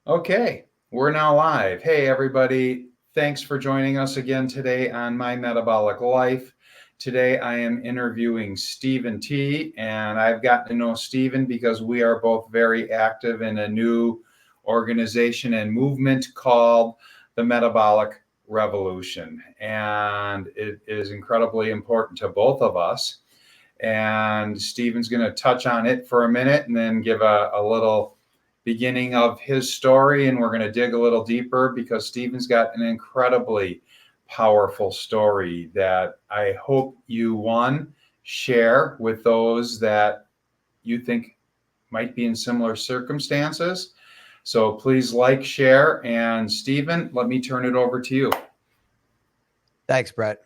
Okay, we're now live. Hey, everybody. Thanks for joining us again today on My Metabolic Life. Today I am interviewing Stephen T, and I've gotten to know Stephen because we are both very active in a new organization and movement called the Metabolic Revolution. And it is incredibly important to both of us. And Stephen's going to touch on it for a minute and then give a little beginning of his story. And we're going to dig a little deeper because Stephen's got an incredibly powerful story that I hope you, one, share with those that you think might be in similar circumstances. So please like, share, and Stephen, let me turn it over to you. Thanks, Brett.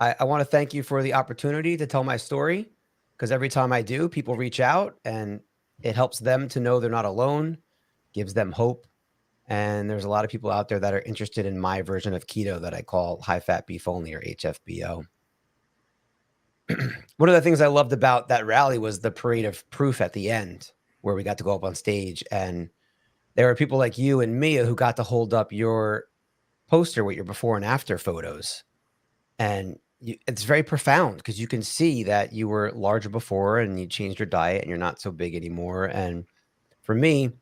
I want to thank you for the opportunity to tell my story, because every time I do, people reach out and it helps them to know they're not alone, gives them hope. And there's a lot of people out there that are interested in my version of keto that I call high fat beef only, or HFBO. One of the things I loved about that rally was the parade of proof at the end, where we got to go up on stage. And there were people like you and Mia who got to hold up your poster with your before and after photos. And it's very profound because you can see that you were larger before and you changed your diet and you're not so big anymore. And for me,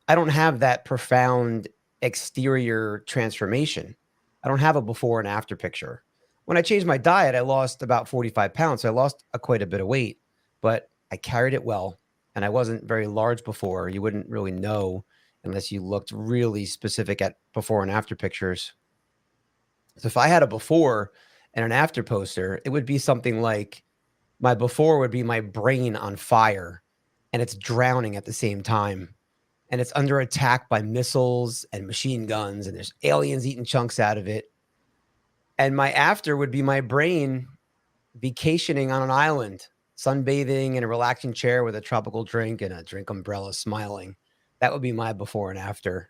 I don't have that profound exterior transformation. I don't have a before and after picture. When I changed my diet, I lost about 45 pounds. So I lost quite a bit of weight, but I carried it well. And I wasn't very large before. You wouldn't really know unless you looked really specific at before and after pictures. So if I had a before and an after poster, it would be something like my before would be my brain on fire and it's drowning at the same time. And it's under attack by missiles and machine guns, and there's aliens eating chunks out of it. And my after would be my brain vacationing on an island, sunbathing in a relaxing chair with a tropical drink and a drink umbrella, smiling. That would be my before and after.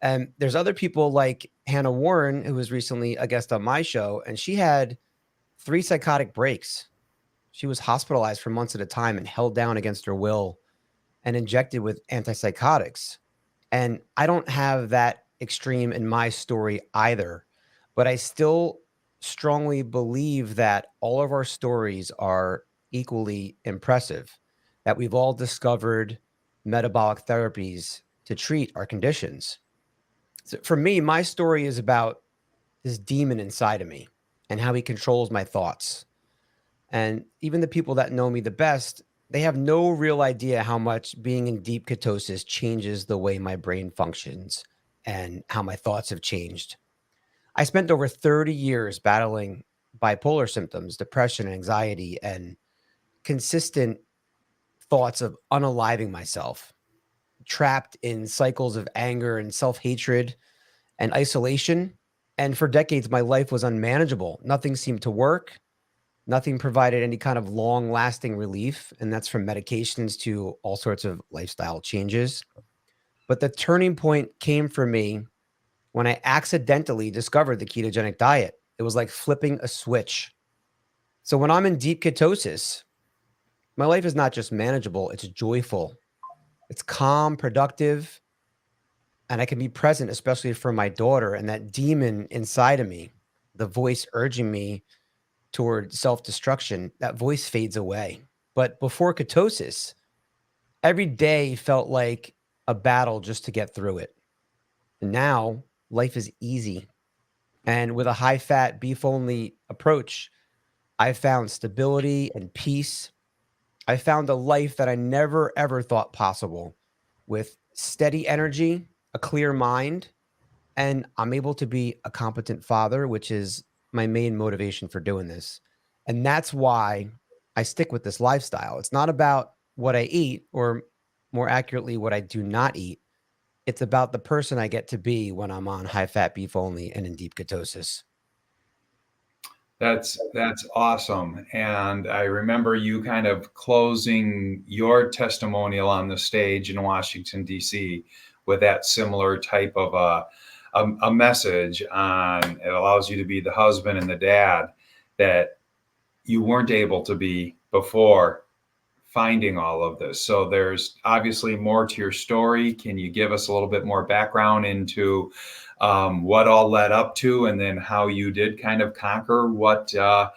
And there's other people like Hannah Warren, who was recently a guest on my show, and she had 3 psychotic breaks. She was hospitalized for months at a time and held down against her will and injected with antipsychotics. And I don't have that extreme in my story either, but I still strongly believe that all of our stories are equally impressive, that we've all discovered metabolic therapies to treat our conditions. So for me, my story is about this demon inside of me and how he controls my thoughts. And even the people that know me the best, they have no real idea how much being in deep ketosis changes the way my brain functions and how my thoughts have changed. I spent over 30 years battling bipolar symptoms, depression, anxiety, and consistent thoughts of unaliving myself, trapped in cycles of anger and self hatred and isolation. And for decades, my life was unmanageable. Nothing seemed to work. Nothing provided any kind of long lasting relief. And that's from medications to all sorts of lifestyle changes. But the turning point came for me when I accidentally discovered the ketogenic diet. It was like flipping a switch. So when I'm in deep ketosis, my life is not just manageable, it's joyful, it's calm, productive, and I can be present, especially for my daughter. And that demon inside of me, the voice urging me toward self destruction, that voice fades away. But before ketosis, every day felt like a battle just to get through it. And now life is easy. And with a high fat, beef only approach, I found stability and peace. I found a life that I never ever thought possible, with steady energy, a clear mind, and I'm able to be a competent father, which is my main motivation for doing this. And that's why I stick with this lifestyle. It's not about what I eat, or more accurately, what I do not eat. It's about the person I get to be when I'm on high fat beef only and in deep ketosis. That's awesome. And I remember you kind of closing your testimonial on the stage in Washington, D.C. with that similar type of a message on it allows you to be the husband and the dad that you weren't able to be before finding all of this? So there's obviously more to your story. Can you give us a little bit more background into what all led up to, and then how you did kind of conquer what, I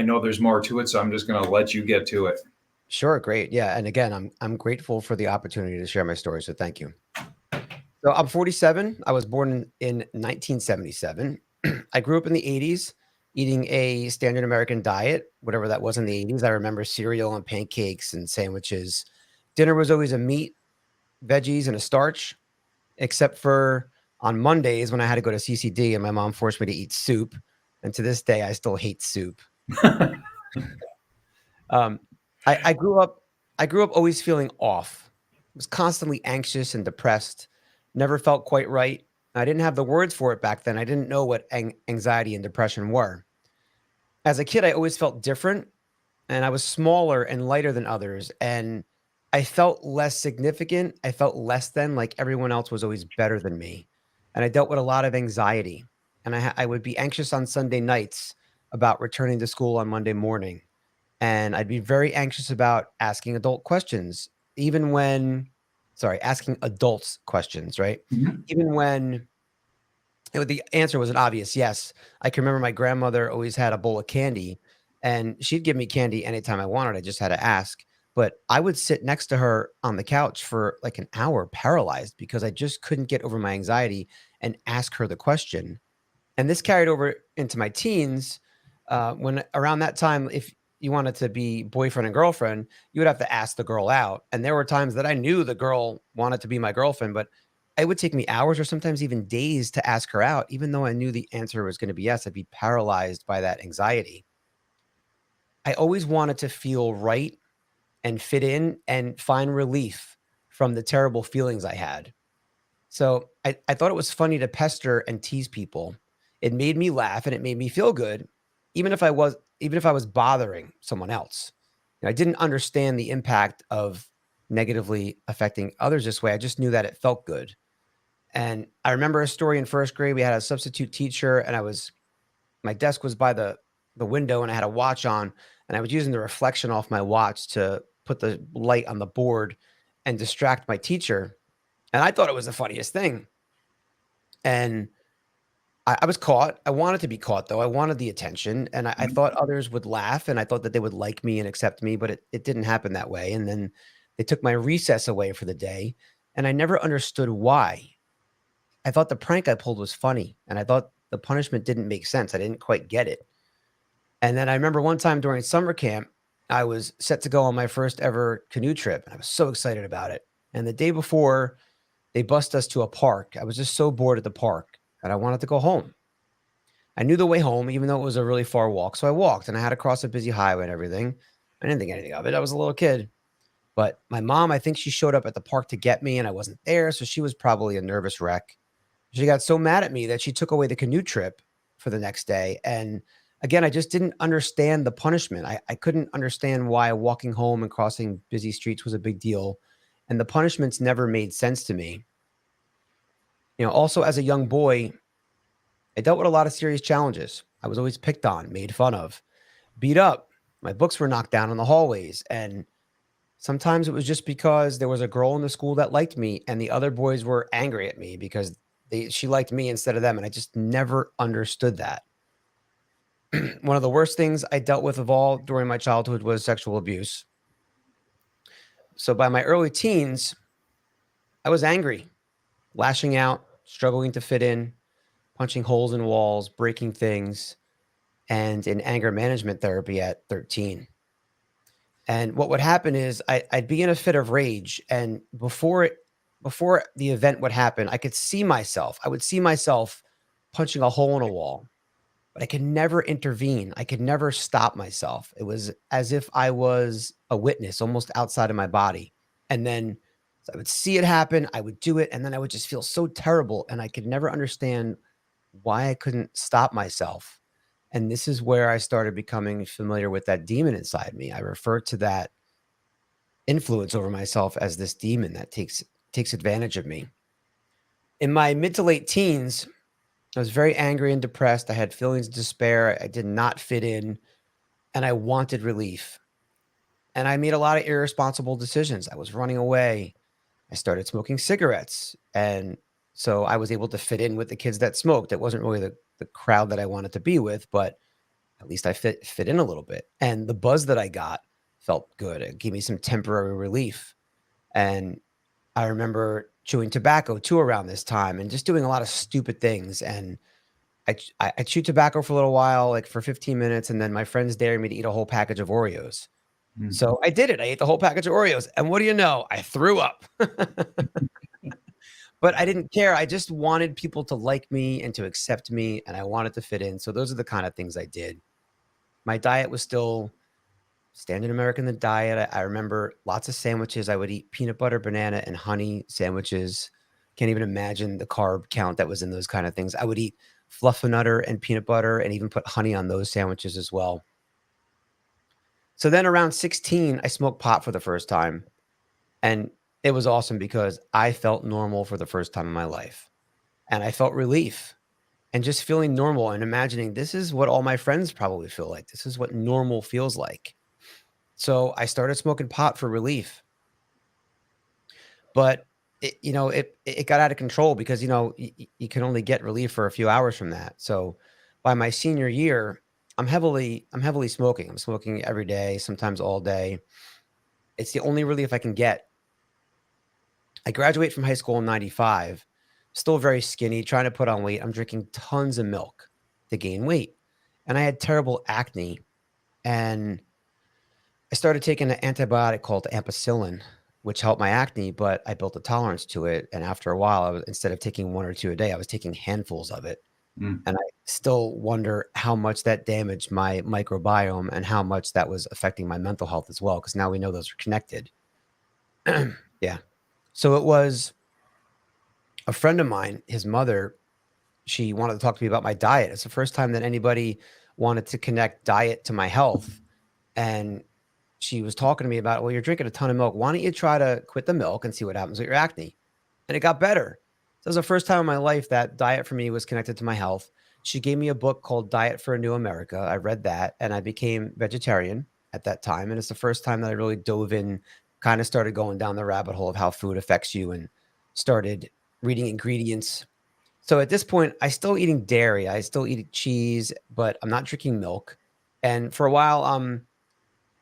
know there's more to it, so I'm just going to let you get to it. Sure, great. Yeah, and again, I'm grateful for the opportunity to share my story, so thank you. So I'm 47. I was born in 1977. I grew up in the 80s eating a standard American diet, whatever that was in the 80s. I remember cereal and pancakes and sandwiches. Dinner was always a meat, veggies, and a starch, except for on Mondays when I had to go to CCD and my mom forced me to eat soup. And to this day, I still hate soup. Um, I grew up always feeling off. I was constantly anxious and depressed, never felt quite right. I didn't have the words for it back then. I didn't know what anxiety and depression were. As a kid, I always felt different, and I was smaller and lighter than others, and I felt less significant. I felt less than, like everyone else was always better than me. And I dealt with a lot of anxiety, and I would be anxious on Sunday nights about returning to school on Monday morning. And I'd be very anxious about asking adult questions, even when asking adults questions, right? Mhm. Even when the answer was an obvious yes. I can remember my grandmother always had a bowl of candy, and she'd give me candy anytime I wanted. I just had to ask. But I would sit next to her on the couch for like an hour paralyzed because I just couldn't get over my anxiety and ask her the question. And this carried over into my teens, when around that time, if you wanted to be boyfriend and girlfriend, you would have to ask the girl out, and there were times that I knew the girl wanted to be my girlfriend, but it would take me hours or sometimes even days to ask her out, even though I knew the answer was gonna be yes. I'd be paralyzed by that anxiety. I always wanted to feel right and fit in and find relief from the terrible feelings I had. So I thought it was funny to pester and tease people. It made me laugh and it made me feel good, even if I was bothering someone else. I didn't understand the impact of negatively affecting others this way. I just knew that it felt good. And I remember a story in first grade. We had a substitute teacher, and my desk was by the window, and I had a watch on, and I was using the reflection off my watch to put the light on the board and distract my teacher. And I thought it was the funniest thing. And I was caught. I wanted to be caught, though. I wanted the attention, and I thought others would laugh, and I thought that they would like me and accept me, but it didn't happen that way. And then they took my recess away for the day, and I never understood why. I thought the prank I pulled was funny, and I thought the punishment didn't make sense. I didn't quite get it. And then I remember one time during summer camp, I was set to go on my first ever canoe trip, and I was so excited about it. And the day before, they bussed us to a park. I was just so bored at the park, and I wanted to go home. I knew the way home, even though it was a really far walk. So I walked, and I had to cross a busy highway and everything. I didn't think anything of it. I was a little kid. But my mom, I think she showed up at the park to get me, and I wasn't there. So she was probably a nervous wreck. She got so mad at me that she took away the canoe trip for the next day. And again, I just didn't understand the punishment. I couldn't understand why walking home and crossing busy streets was a big deal. And the punishments never made sense to me. Also as a young boy, I dealt with a lot of serious challenges. I was always picked on, made fun of, beat up. My books were knocked down in the hallways. And sometimes it was just because there was a girl in the school that liked me and the other boys were angry at me because she liked me instead of them. And I just never understood that. One of the worst things I dealt with of all during my childhood was sexual abuse. So by my early teens, I was angry, lashing out, struggling to fit in, punching holes in walls, breaking things, and in anger management therapy at 13. And what would happen is I'd be in a fit of rage, and before the event would happen, I could see myself. I would see myself punching a hole in a wall, but I could never intervene. I could never stop myself. It was as if I was a witness, almost outside of my body. And then so I would see it happen. I would do it, and then I would just feel so terrible, and I could never understand why I couldn't stop myself. And this is where I started becoming familiar with that demon inside me. I refer to that influence over myself as this demon that takes advantage of me. In my mid to late teens, I was very angry and depressed. I had feelings of despair. I did not fit in, and I wanted relief. And I made a lot of irresponsible decisions. I was running away. I started smoking cigarettes. And so I was able to fit in with the kids that smoked. It wasn't really the crowd that I wanted to be with, but at least I fit in a little bit. And the buzz that I got felt good. It gave me some temporary relief. And I remember chewing tobacco too around this time and just doing a lot of stupid things. And I chewed tobacco for a little while, like for 15 minutes, and then my friends dared me to eat a whole package of Oreos. Mm. So I did it. I ate the whole package of Oreos, and what do you know? I threw up. But I didn't care. I just wanted people to like me and to accept me, and I wanted to fit in. So those are the kind of things I did. My diet was still standard American diet. I remember lots of sandwiches. I would eat peanut butter, banana, and honey sandwiches. Can't even imagine the carb count that was in those kind of things. I would eat fluffernutter and peanut butter and even put honey on those sandwiches as well. So then around 16, I smoked pot for the first time. And it was awesome because I felt normal for the first time in my life. And I felt relief and just feeling normal and imagining this is what all my friends probably feel like. This is what normal feels like. So I started smoking pot for relief. But it got out of control because you can only get relief for a few hours from that. So by my senior year, I'm heavily smoking. I'm smoking every day, sometimes all day. It's the only relief I can get. I graduate from high school in 95, still very skinny, trying to put on weight. I'm drinking tons of milk to gain weight. And I had terrible acne. And I started taking an antibiotic called ampicillin, which helped my acne, but I built a tolerance to it. And after a while, instead of taking one or two a day, I was taking handfuls of it. Mm. And I still wonder how much that damaged my microbiome and how much that was affecting my mental health as well, because now we know those are connected. Yeah. So it was a friend of mine, his mother, she wanted to talk to me about my diet. It's the first time that anybody wanted to connect diet to my health. And she was talking to me about, well, you're drinking a ton of milk. Why don't you try to quit the milk and see what happens with your acne? And it got better. So it was the first time in my life that diet for me was connected to my health. She gave me a book called Diet for a New America. I read that and I became vegetarian at that time. And it's the first time that I really dove in, kind of started going down the rabbit hole of how food affects you and started reading ingredients. So at this point, I still eating dairy. I still eat cheese, but I'm not drinking milk. And for a while, I'm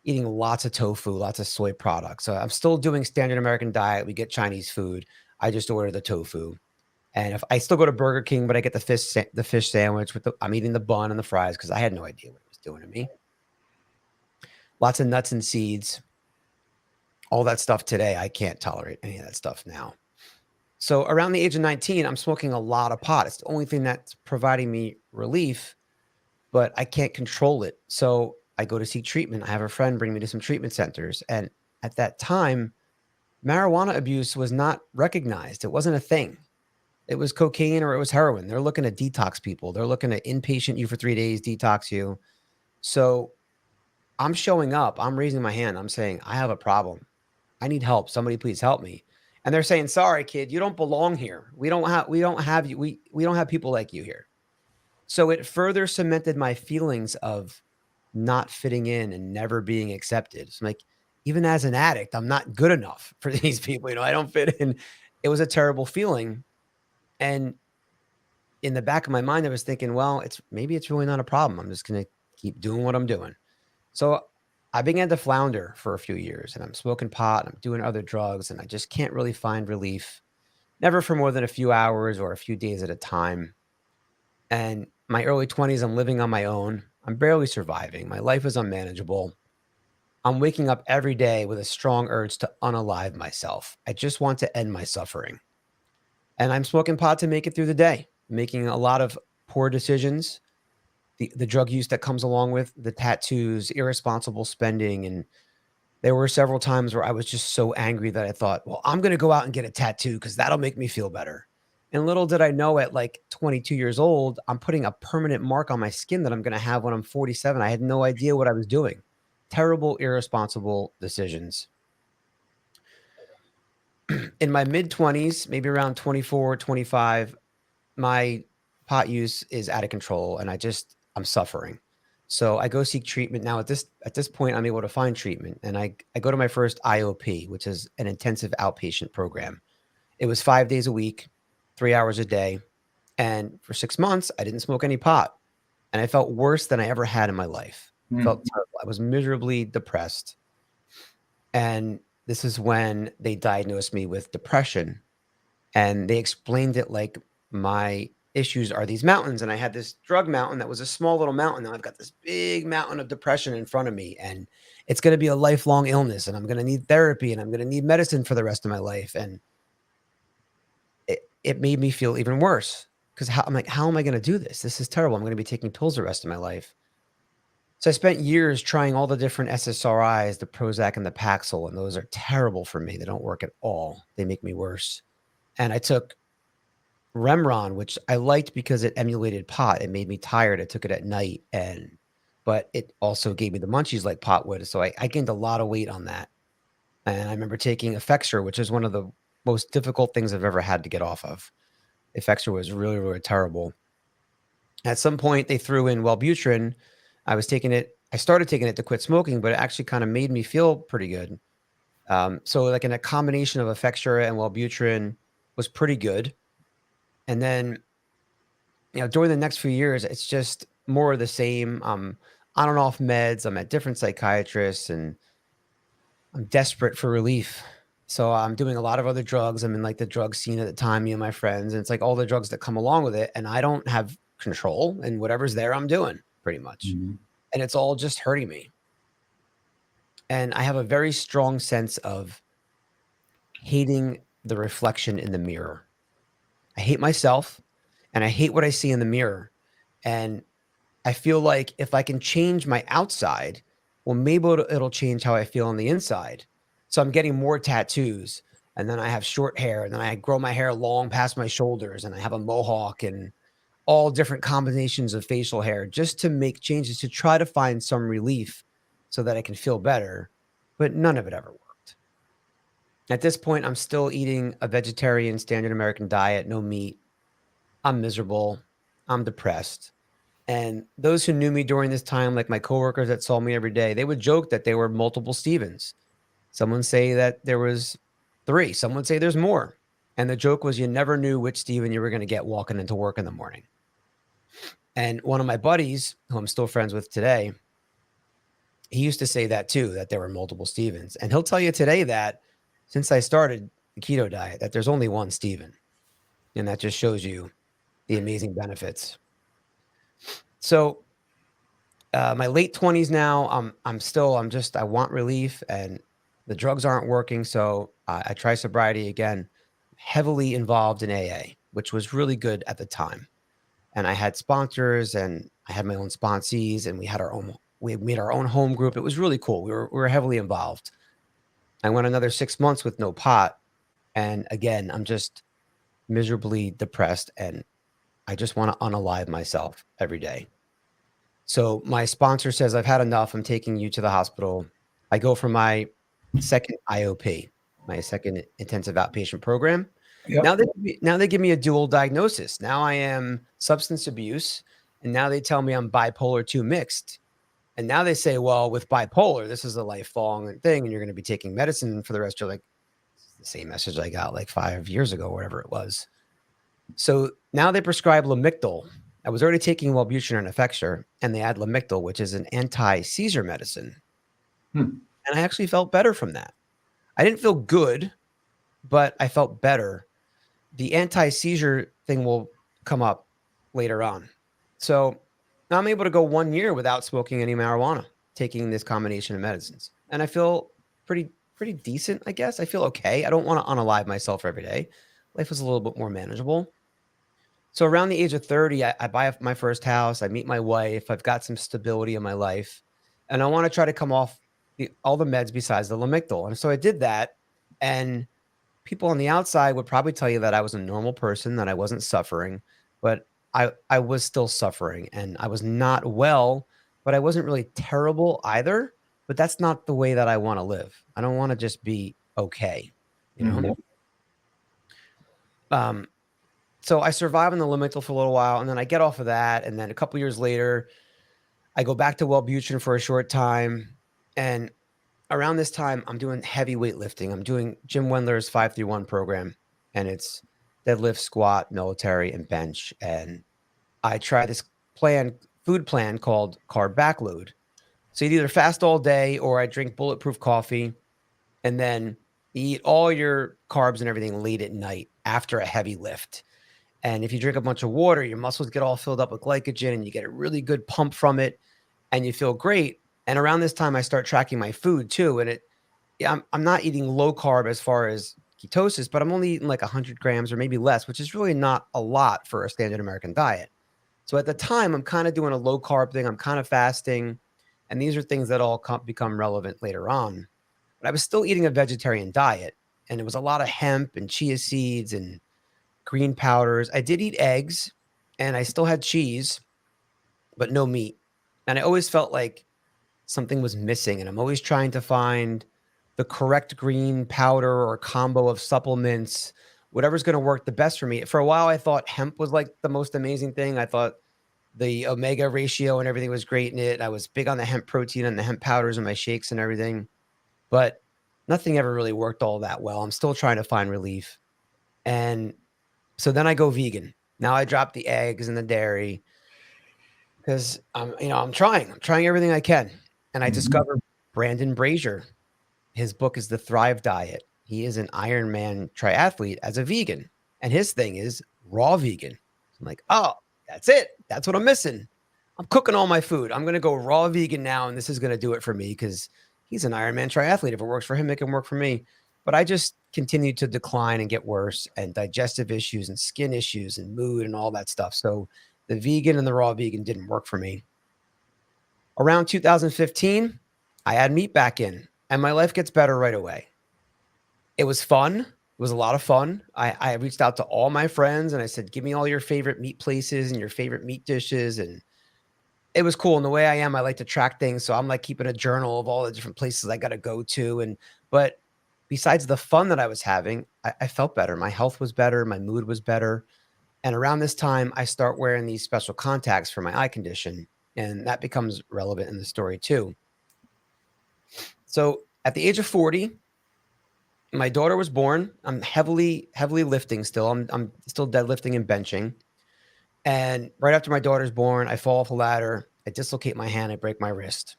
eating lots of tofu, lots of soy products. So I'm still doing standard American diet. We get Chinese food. I just order the tofu. And if I still go to Burger King, but I get the fish sandwich I'm eating the bun and the fries because I had no idea what it was doing to me. Lots of nuts and seeds, all that stuff today. I can't tolerate any of that stuff now. So around the age of 19, I'm smoking a lot of pot. It's the only thing that's providing me relief, but I can't control it. So I go to seek treatment. I have a friend bring me to some treatment centers. And at that time, marijuana abuse was not recognized. It wasn't a thing. It was cocaine or it was heroin. They're looking to detox people. They're looking to inpatient you for 3 days, detox you. So I'm showing up. I'm raising my hand. I'm saying, I have a problem. I need help. Somebody please help me. And they're saying, sorry, kid, you don't belong here. We don't have people like you here. So it further cemented my feelings of not fitting in and never being accepted. It's like, even as an addict, I'm not good enough for these people. I don't fit in. It was a terrible feeling. And in the back of my mind, I was thinking, well, maybe it's really not a problem. I'm just going to keep doing what I'm doing. So I began to flounder for a few years and I'm smoking pot and I'm doing other drugs and I just can't really find relief, never for more than a few hours or a few days at a time. And my early 20s, I'm living on my own. I'm barely surviving. My life is unmanageable. I'm waking up every day with a strong urge to unalive myself. I just want to end my suffering. And I'm smoking pot to make it through the day, making a lot of poor decisions, the drug use that comes along with the tattoos, irresponsible spending. And there were several times where I was just so angry that I thought, well, I'm going to go out and get a tattoo because that'll make me feel better. And little did I know at like 22 years old, I'm putting a permanent mark on my skin that I'm going to have when I'm 47. I had no idea what I was doing. Terrible, irresponsible decisions. In my mid 20s, maybe around 24, 25, my pot use is out of control and I'm suffering. So I go seek treatment now. At this point, I'm able to find treatment, and I go to my first IOP, which is an intensive outpatient program. It was 5 days a week, 3 hours a day, and for 6 months, I didn't smoke any pot, and I felt worse than I ever had in my life. Hmm. Felt terrible. I was miserably depressed, and this is when they diagnosed me with depression, and they explained it like my issues are these mountains, and I had this drug mountain that was a small little mountain. Now I've got this big mountain of depression in front of me, and it's going to be a lifelong illness, and I'm going to need therapy, and I'm going to need medicine for the rest of my life. And it made me feel even worse because I'm like, how am I going to do this? This is terrible. I'm going to be taking pills the rest of my life. So I spent years trying all the different SSRIs, the Prozac and the Paxil, and those are terrible for me. They don't work at all. They make me worse. And I took Remron, which I liked because it emulated pot. It made me tired. I took it at night, but it also gave me the munchies like pot would. So I gained a lot of weight on that. And I remember taking Effexor, which is one of the most difficult things I've ever had to get off of. Effexor was really, really terrible. At some point, they threw in Wellbutrin. I was taking it. I started taking it to quit smoking, but it actually kind of made me feel pretty good. So like in a combination of Effexor and Wellbutrin was pretty good. And then, during the next few years, it's just more of the same. On and off meds. I'm at different psychiatrists, and I'm desperate for relief. So I'm doing a lot of other drugs. I'm in like the drug scene at the time, me and my friends, and it's like all the drugs that come along with it. And I don't have control, and whatever's there, I'm doing pretty much. Hmm. And it's all just hurting me. And I have a very strong sense of hating the reflection in the mirror. I hate myself, and I hate what I see in the mirror. And I feel like if I can change my outside, well, maybe it'll change how I feel on the inside. So I'm getting more tattoos, and then I have short hair, and then I grow my hair long past my shoulders, and I have a mohawk and all different combinations of facial hair just to make changes to try to find some relief so that I can feel better. But none of it ever worked. At this point, I'm still eating a vegetarian standard American diet, no meat. I'm miserable. I'm depressed. And those who knew me during this time, like my coworkers that saw me every day, they would joke that there were multiple Stevens. Someone say that there was three. Some would say there's more. And the joke was you never knew which Steven you were going to get walking into work in the morning. And one of my buddies, who I'm still friends with today, he used to say that too, that there were multiple Stevens. And he'll tell you today that since I started the keto diet, that there's only one Steven. And that just shows you the amazing benefits. So my late 20s now, I want relief, and the drugs aren't working. So I try sobriety again, heavily involved in AA, which was really good at the time. And I had sponsors, and I had my own sponsees, and we made our own home group. It was really cool. We were heavily involved. I went another 6 months with no pot. And again, I'm just miserably depressed, and I just want to unalive myself every day. So my sponsor says, I've had enough. I'm taking you to the hospital. I go for my second IOP, my second intensive outpatient program. Yep. Now they give me a dual diagnosis. Now I am substance abuse, and now they tell me I'm bipolar 2 mixed. And now they say, well, with bipolar, this is a lifelong thing, and you're going to be taking medicine for the rest of your life. It's the same message I got like 5 years ago, whatever it was. So now they prescribe Lamictal. I was already taking Wellbutrin and Effexor, and they add Lamictal, which is an anti-seizure medicine. Hmm. And I actually felt better from that. I didn't feel good, but I felt better. The anti-seizure thing will come up later on. So now I'm able to go 1 year without smoking any marijuana, taking this combination of medicines. And I feel pretty decent, I guess. I feel okay. I don't want to unalive myself every day. Life is a little bit more manageable. So around the age of 30, I buy my first house. I meet my wife. I've got some stability in my life, and I want to try to come off all the meds besides the Lamictal. And so I did that. And people on the outside would probably tell you that I was a normal person, that I wasn't suffering, but I was still suffering, and I was not well, but I wasn't really terrible either. But that's not the way that I want to live. I don't want to just be okay, you know? Mhm. Um, So I survive on the Lamictal for a little while, and then I get off of that. And then a couple years later, I go back to Wellbutrin for a short time. And around this time, I'm doing heavy weightlifting. I'm doing Jim Wendler's 531 program, and it's deadlift, squat, military, and bench. And I try this food plan called Carb Backload. So you either fast all day or I drink bulletproof coffee and then you eat all your carbs and everything late at night after a heavy lift. And if you drink a bunch of water, your muscles get all filled up with glycogen and you get a really good pump from it and you feel great. And around this time, I start tracking my food too. And I'm not eating low carb as far as ketosis, but I'm only eating like 100 grams or maybe less, which is really not a lot for a standard American diet. So at the time, I'm kind of doing a low carb thing. I'm kind of fasting. And these are things that all become relevant later on. But I was still eating a vegetarian diet. And it was a lot of hemp and chia seeds and green powders. I did eat eggs and I still had cheese, but no meat. And I always felt like something was missing. And I'm always trying to find the correct green powder or combo of supplements, whatever's going to work the best for me. For a while, I thought hemp was like the most amazing thing. I thought the omega ratio and everything was great in it. I was big on the hemp protein and the hemp powders and my shakes and everything, but nothing ever really worked all that well. I'm still trying to find relief. And so then I go vegan. Now I drop the eggs and the dairy because I'm trying everything I can. And I discovered Brandon Brazier. His book is The Thrive Diet. He is an Ironman triathlete as a vegan. And his thing is raw vegan. I'm like, oh, that's it. That's what I'm missing. I'm cooking all my food. I'm going to go raw vegan now. And this is going to do it for me because he's an Ironman triathlete. If it works for him, it can work for me. But I just continued to decline and get worse, and digestive issues and skin issues and mood and all that stuff. So the vegan and the raw vegan didn't work for me. Around 2015, I add meat back in and my life gets better right away. It was fun. It was a lot of fun. I reached out to all my friends and I said, give me all your favorite meat places and your favorite meat dishes. And it was cool. And the way I am, I like to track things. So I'm like keeping a journal of all the different places I got to go to. But besides the fun that I was having, I felt better. My health was better. My mood was better. And around this time, I start wearing these special contacts for my eye condition. And that becomes relevant in the story too. So at the age of 40, my daughter was born. I'm heavily lifting still. I'm still deadlifting and benching. And right after my daughter's born, I fall off a ladder. I dislocate my hand. I break my wrist.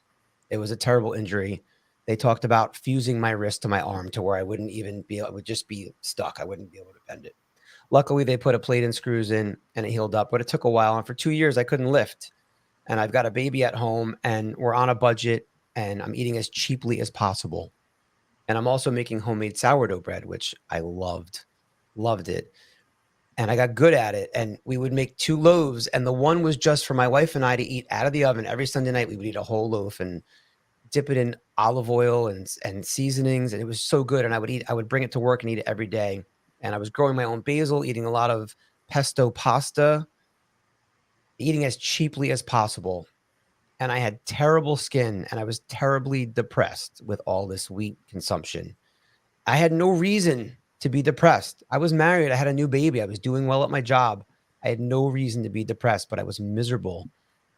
It was a terrible injury. They talked about fusing my wrist to my arm to where I wouldn't even be able, it would just be stuck. I wouldn't be able to bend it. Luckily, they put a plate and screws in and it healed up, but it took a while. And for 2 years, I couldn't lift. And I've got a baby at home and we're on a budget and I'm eating as cheaply as possible. And I'm also making homemade sourdough bread, which I loved it. And I got good at it. And we would make 2 loaves. And the one was just for my wife and I to eat out of the oven. Every Sunday night, we would eat a whole loaf and dip it in olive oil and seasonings. And it was so good. And I would bring it to work and eat it every day. And I was growing my own basil, eating a lot of pesto pasta, eating as cheaply as possible. And I had terrible skin and I was terribly depressed with all this wheat consumption. I had no reason to be depressed. I was married. I had a new baby. I was doing well at my job. I had no reason to be depressed, but I was miserable.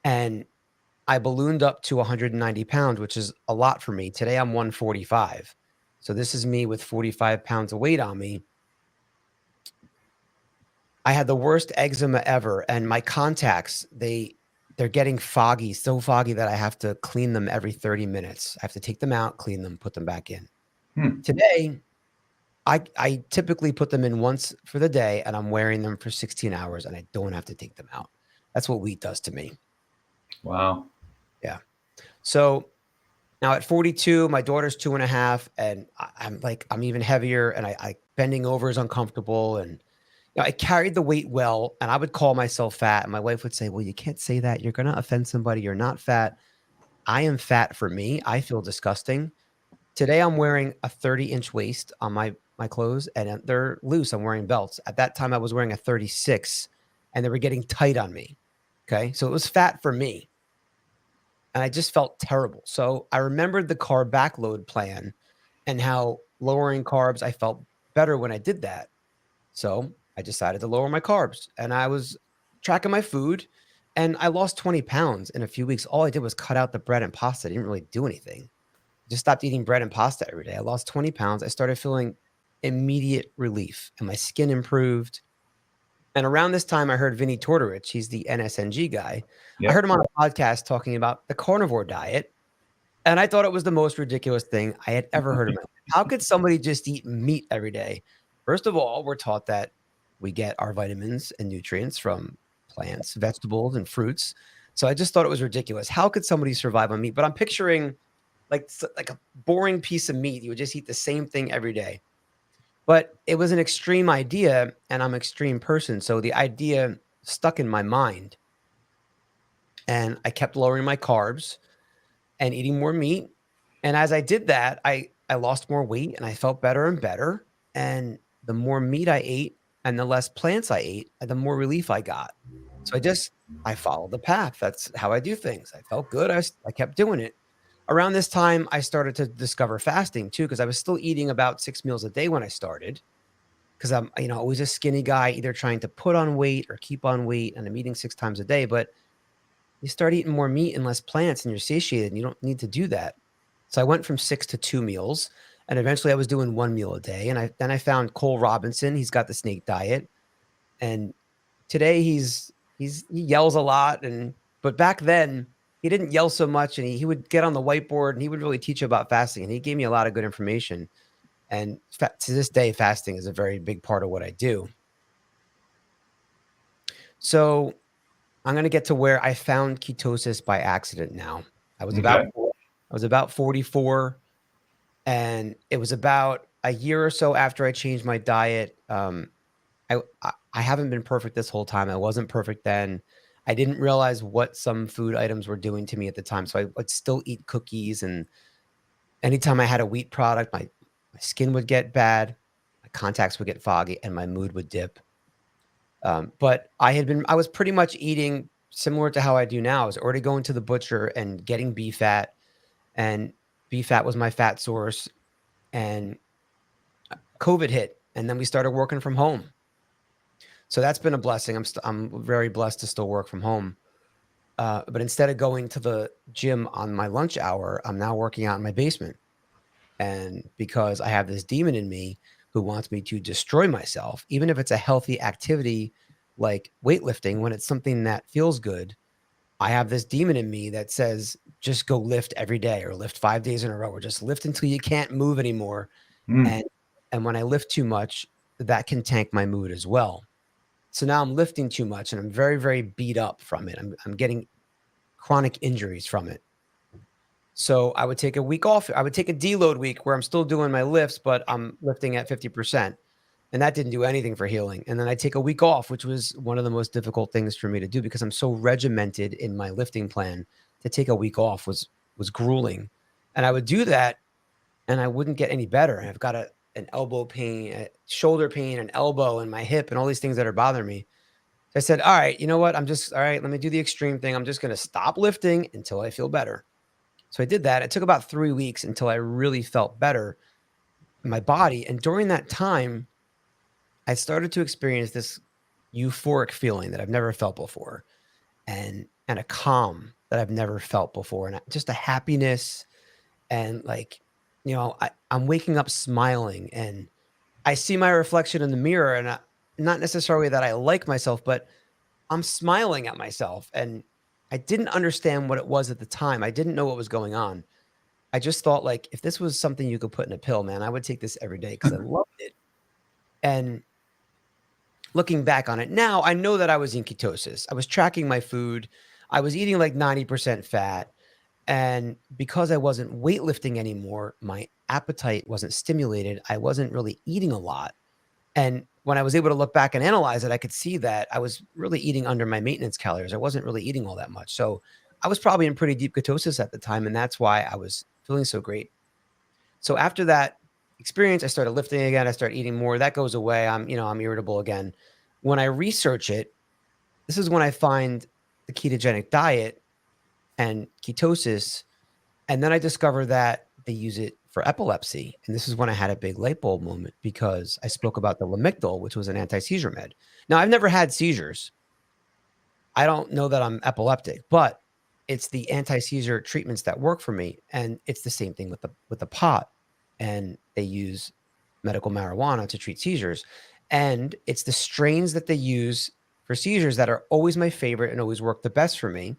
And I ballooned up to 190 pounds, which is a lot for me. Today I'm 145. So this is me with 45 pounds of weight on me. I had the worst eczema ever. And my contacts, they're getting foggy, so foggy that I have to clean them every 30 minutes. I have to take them out, clean them, put them back in. Today, I typically put them in once for the day and I'm wearing them for 16 hours and I don't have to take them out. That's what wheat does to me. Wow. Yeah. So now at 42, my daughter's 2.5 and I'm even heavier and I bending over is uncomfortable. And I carried the weight well and I would call myself fat. And my wife would say, well, you can't say that. You're going to offend somebody. You're not fat. I am fat for me. I feel disgusting. Today, I'm wearing a 30-inch waist on my clothes and they're loose. I'm wearing belts. At that time, I was wearing a 36 and they were getting tight on me. Okay. So it was fat for me. And I just felt terrible. So I remembered the carb backload plan and how lowering carbs, I felt better when I did that. So I decided to lower my carbs and I was tracking my food And I lost 20 pounds in a few weeks. All I did was cut out the bread and pasta. I didn't really do anything. Just stopped eating bread and pasta every day. I lost 20 pounds. I started feeling immediate relief and my skin improved. And around this time, I heard Vinny Tortorich. He's the NSNG guy. I heard him on a podcast talking about the carnivore diet. And I thought it was the most ridiculous thing I had ever heard of. How could somebody just eat meat every day? First of all, we're taught that we get our vitamins and nutrients from plants, vegetables, and fruits. So I just thought it was ridiculous. How could somebody survive on meat? But I'm picturing like a boring piece of meat. You would just eat the same thing every day. But it was an extreme idea, and I'm an extreme person. So the idea stuck in my mind. And I kept lowering my carbs and eating more meat. And as I did that, I lost more weight and I felt better and better. And the more meat I ate and the less plants I ate, the more relief I got. So I followed the path. That's how I do things. I felt good. I kept doing it. Around this time, I started to discover fasting too, because I was still eating about 6 meals a day when I started. Because I'm, always a skinny guy, either trying to put on weight or keep on weight, and I'm eating 6 times a day. But you start eating more meat and less plants, and you're satiated, and you don't need to do that. So I went from 6 to 2 meals, and eventually I was doing 1 meal a day. And then I found Cole Robinson. He's got the snake diet, and today he yells a lot, but back then he didn't yell so much, and he would get on the whiteboard and he would really teach about fasting, and he gave me a lot of good information. And to this day, fasting is a very big part of what I do. So I'm going to get to where I found ketosis by accident now. I was about 44, and it was about a year or so after I changed my diet. I haven't been perfect this whole time. I wasn't perfect then. I didn't realize what some food items were doing to me at the time. So I would still eat cookies, and anytime I had a wheat product, my skin would get bad, my contacts would get foggy, and my mood would dip. But I was pretty much eating similar to how I do now. I was already going to the butcher and getting beef fat, and beef fat was my fat source. And COVID hit, and then we started working from home. So that's been a blessing. I'm very blessed to still work from home. But instead of going to the gym on my lunch hour, I'm now working out in my basement. And because I have this demon in me who wants me to destroy myself, even if it's a healthy activity like weightlifting, when it's something that feels good, I have this demon in me that says, just go lift every day, or lift 5 days in a row, or just lift until you can't move anymore. And when I lift too much, that can tank my mood as well. So now I'm lifting too much, and I'm very, very beat up from it. I'm getting chronic injuries from it. So I would take a week off. I would take a deload week where I'm still doing my lifts, but I'm lifting at 50%. And that didn't do anything for healing. And then I take a week off, which was one of the most difficult things for me to do because I'm so regimented in my lifting plan. To take a week off was grueling. And I would do that, and I wouldn't get any better. And I've got an elbow pain, a shoulder pain, an elbow, and my hip, and all these things that are bothering me. So I said, all right, you know what? All right, let me do the extreme thing. I'm just going to stop lifting until I feel better. So I did that. It took about 3 weeks until I really felt better in my body. And during that time, I started to experience this euphoric feeling that I've never felt before, and a calm that I've never felt before, and just a happiness. And I'm waking up smiling, and I see my reflection in the mirror, and not necessarily that I like myself, but I'm smiling at myself. And I didn't understand what it was at the time. I didn't know what was going on. I just thought, like, if this was something you could put in a pill, man, I would take this every day because I loved it. And looking back on it now, I know that I was in ketosis. I was tracking my food. I was eating like 90% fat. And because I wasn't weightlifting anymore, my appetite wasn't stimulated. I wasn't really eating a lot. And when I was able to look back and analyze it, I could see that I was really eating under my maintenance calories. I wasn't really eating all that much. So I was probably in pretty deep ketosis at the time. And that's why I was feeling so great. So after that experience, I started lifting again. I started eating more. That goes away. I'm irritable again. When I research it, this is when I find the ketogenic diet and ketosis. And then I discover that they use it for epilepsy. And this is when I had a big light bulb moment, because I spoke about the Lamictal, which was an anti-seizure med. Now, I've never had seizures. I don't know that I'm epileptic, but it's the anti-seizure treatments that work for me, and it's the same thing with the pot, and they use medical marijuana to treat seizures, and it's the strains that they use for seizures that are always my favorite and always work the best for me,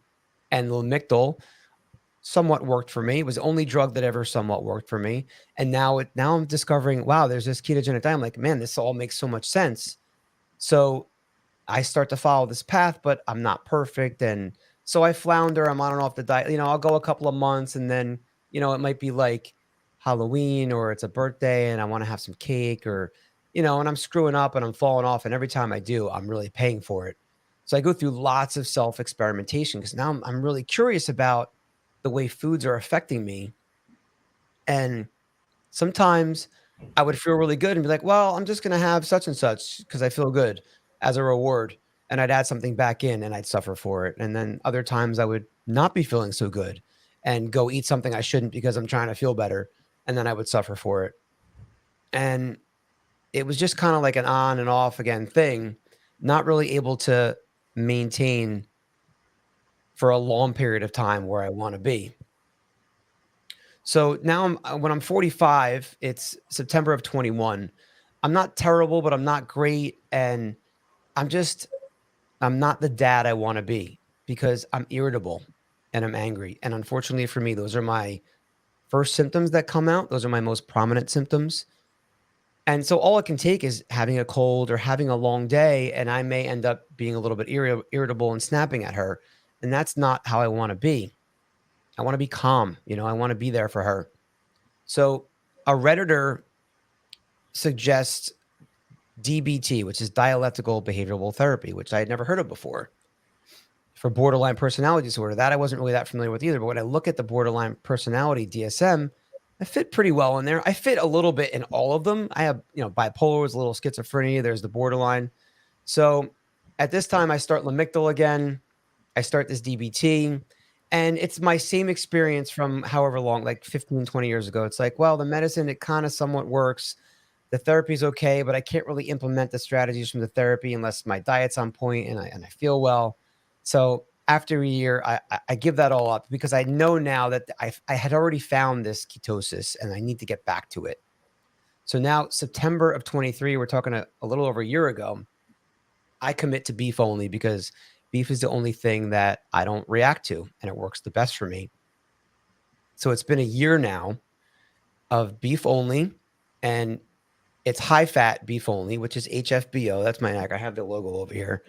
and Lamictal somewhat worked for me. It was the only drug that ever somewhat worked for me, and now I'm discovering, wow, there's this ketogenic diet. I'm like, man, this all makes so much sense. So I start to follow this path, but I'm not perfect. And so I flounder. I'm on and off the diet. I'll go a couple of months and then, it might be like Halloween or it's a birthday and I want to have some cake or, and I'm screwing up and I'm falling off. And every time I do, I'm really paying for it. So I go through lots of self experimentation because now I'm really curious about the way foods are affecting me. And sometimes I would feel really good and be like, well, I'm just going to have such and such because I feel good as a reward. And I'd add something back in and I'd suffer for it. And then other times I would not be feeling so good and go eat something I shouldn't because I'm trying to feel better. And then I would suffer for it. And it was just kind of like an on and off again thing, not really able to maintain for a long period of time where I want to be. So now when I'm 45, it's September of 21. I'm not terrible, but I'm not great. And I'm not the dad I want to be because I'm irritable and I'm angry. And unfortunately for me, those are my first symptoms that come out. Those are my most prominent symptoms. And so all it can take is having a cold or having a long day, and I may end up being a little bit irritable and snapping at her. And that's not how I want to be. I want to be calm. I want to be there for her. So a Redditor suggests DBT, which is dialectical behavioral therapy, which I had never heard of before, for borderline personality disorder. That I wasn't really that familiar with either. But when I look at the borderline personality DSM, I fit pretty well in there. I fit a little bit in all of them. I have, bipolar, there's a little schizophrenia, there's the borderline. So at this time, I start Lamictal again. I start this DBT. And it's my same experience from however long, like 15, 20 years ago. It's like, well, the medicine, it kind of somewhat works. The therapy's okay, but I can't really implement the strategies from the therapy unless my diet's on point and I feel well. So after a year, I give that all up because I know now that I had already found this ketosis and I need to get back to it. So now September of 23, we're talking a little over a year ago, I commit to beef only because beef is the only thing that I don't react to and it works the best for me. So it's been a year now of beef only, and it's high fat beef only, which is HFBO. That's my neck. I have the logo over here.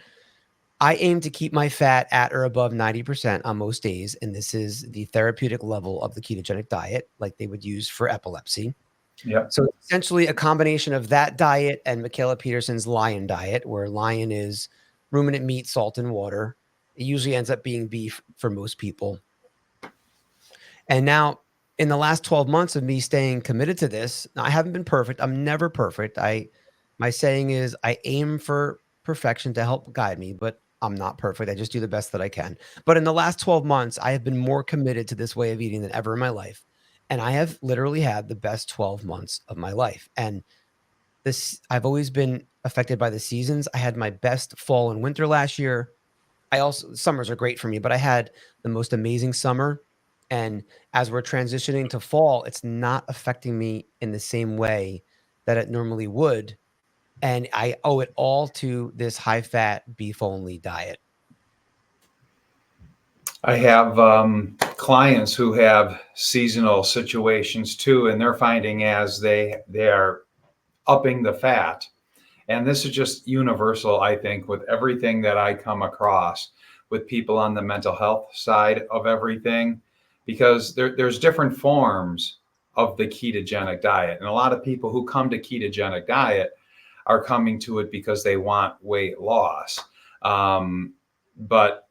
I aim to keep my fat at or above 90% on most days. And this is the therapeutic level of the ketogenic diet, like they would use for epilepsy. Yep. So essentially a combination of that diet and Michaela Peterson's Lion diet, where lion is ruminant meat, salt, and water. It usually ends up being beef for most people. And now in the last 12 months of me staying committed to this, I haven't been perfect. I'm never perfect. My saying is I aim for perfection to help guide me, but I'm not perfect. I just do the best that I can. But in the last 12 months, I have been more committed to this way of eating than ever in my life. And I have literally had the best 12 months of my life. And I've always been affected by the seasons. I had my best fall and winter last year. Summers are great for me, but I had the most amazing summer. And as we're transitioning to fall, it's not affecting me in the same way that it normally would. And I owe it all to this high fat beef only diet. I have clients who have seasonal situations too, and they're finding as they are upping the fat. And this is just universal, I think, with everything that I come across with people on the mental health side of everything, because there's different forms of the ketogenic diet. And a lot of people who come to ketogenic diet are coming to it because they want weight loss. But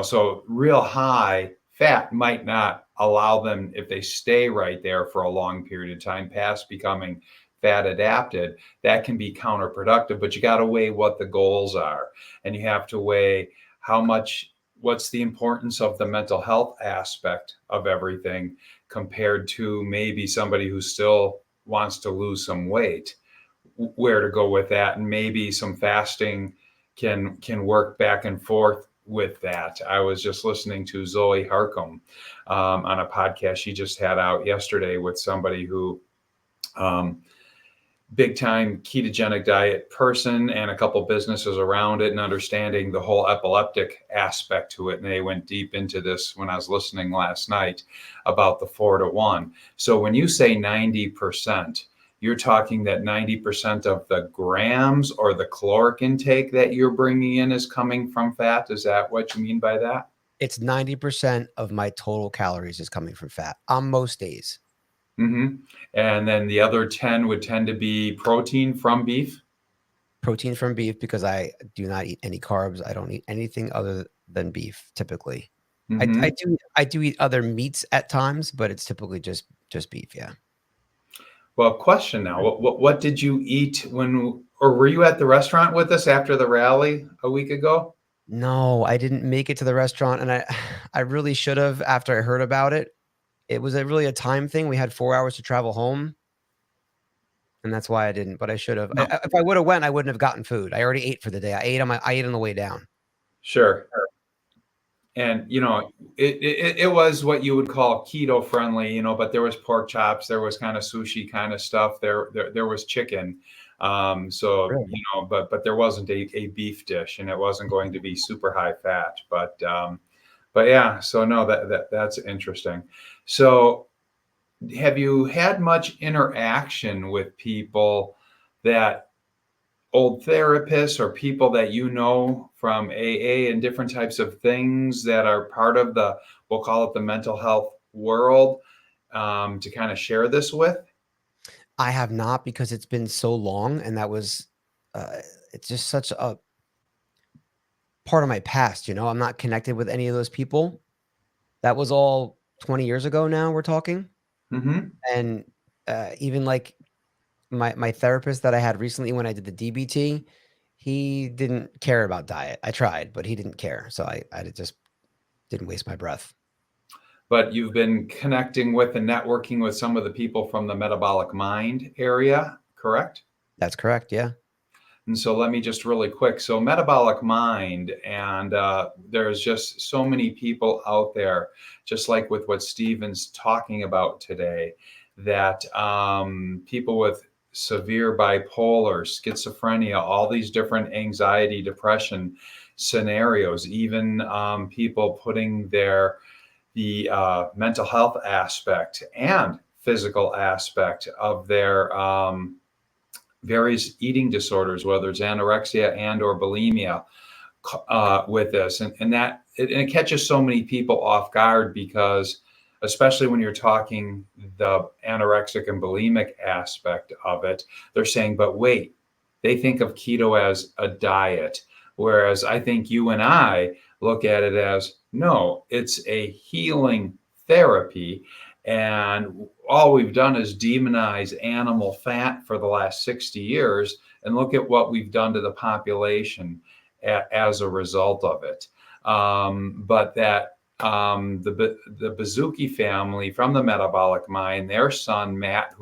so real high fat might not allow them, if they stay right there for a long period of time past becoming fat adapted, that can be counterproductive. But you got to weigh what the goals are, and you have to weigh what's the importance of the mental health aspect of everything compared to maybe somebody who still wants to lose some weight, where to go with that. And maybe some fasting can work back and forth with that. I was just listening to Zoe Harcum on a podcast she just had out yesterday with somebody who big time ketogenic diet person and a couple businesses around it, and understanding the whole epileptic aspect to it. And they went deep into this when I was listening last night about the 4-to-1. So when you say 90%, you're talking that 90% of the grams or the caloric intake that you're bringing in is coming from fat. Is that what you mean by that? It's 90% of my total calories is coming from fat on most days. Mm-hmm. And then the other 10 would tend to be protein from beef. Protein from beef, because I do not eat any carbs. I don't eat anything other than beef typically. Mm-hmm. I do eat other meats at times, but it's typically just beef. Yeah. Well, question now. What did you eat or were you at the restaurant with us after the rally a week ago? No, I didn't make it to the restaurant, and I really should have after I heard about it. It was really a time thing. We had 4 hours to travel home, and that's why I didn't, but I should have. No. If I would have went, I wouldn't have gotten food. I already ate for the day. I ate on the way down. Sure. And it was what you would call keto friendly, but there was pork chops, there was kind of sushi kind of stuff, there was chicken. So Really? but there wasn't a beef dish, and it wasn't going to be super high fat. But yeah, so no, that's interesting. So have you had much interaction with people, that old therapists or people that from AA and different types of things that are part of we'll call it the mental health world, to kind of share this with? I have not, because it's been so long, and that was, it's just such a part of my past. I'm not connected with any of those people. That was all 20 years ago now we're talking. Mm-hmm. And even like my therapist that I had recently when I did the DBT, he didn't care about diet. I tried, but he didn't care. So I just didn't waste my breath. But you've been connecting with and networking with some of the people from the metabolic mind area, correct? That's correct. Yeah. And so let me just really quick. So metabolic mind, and there's just so many people out there, just like with what Steven's talking about today, that people with severe bipolar, schizophrenia, all these different anxiety, depression scenarios, even people putting the mental health aspect and physical aspect of their various eating disorders, whether it's anorexia and or bulimia, with this. And that it catches so many people off guard, because especially when you're talking the anorexic and bulimic aspect of it, they're saying, but wait, they think of keto as a diet. Whereas I think you and I look at it as, no, it's a healing therapy. And all we've done is demonize animal fat for the last 60 years. And look at what we've done to the population as a result of it. But that the Bazuki family from the Metabolic Mind, their son, Matt,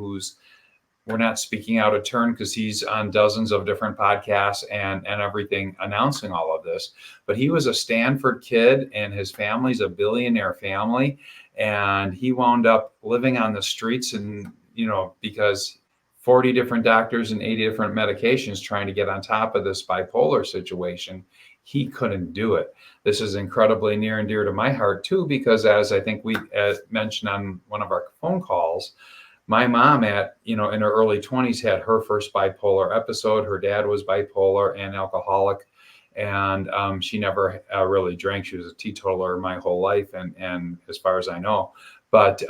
we're not speaking out of turn because he's on dozens of different podcasts and everything announcing all of this. But he was a Stanford kid, and his family's a billionaire family. And he wound up living on the streets, and, because 40 different doctors and 80 different medications trying to get on top of this bipolar situation, he couldn't do it. This is incredibly near and dear to my heart too, because as I think we mentioned on one of our phone calls, my mom in her early 20s had her first bipolar episode. Her dad was bipolar and alcoholic, and she never really drank. She was a teetotaler my whole life, and as far as I know, but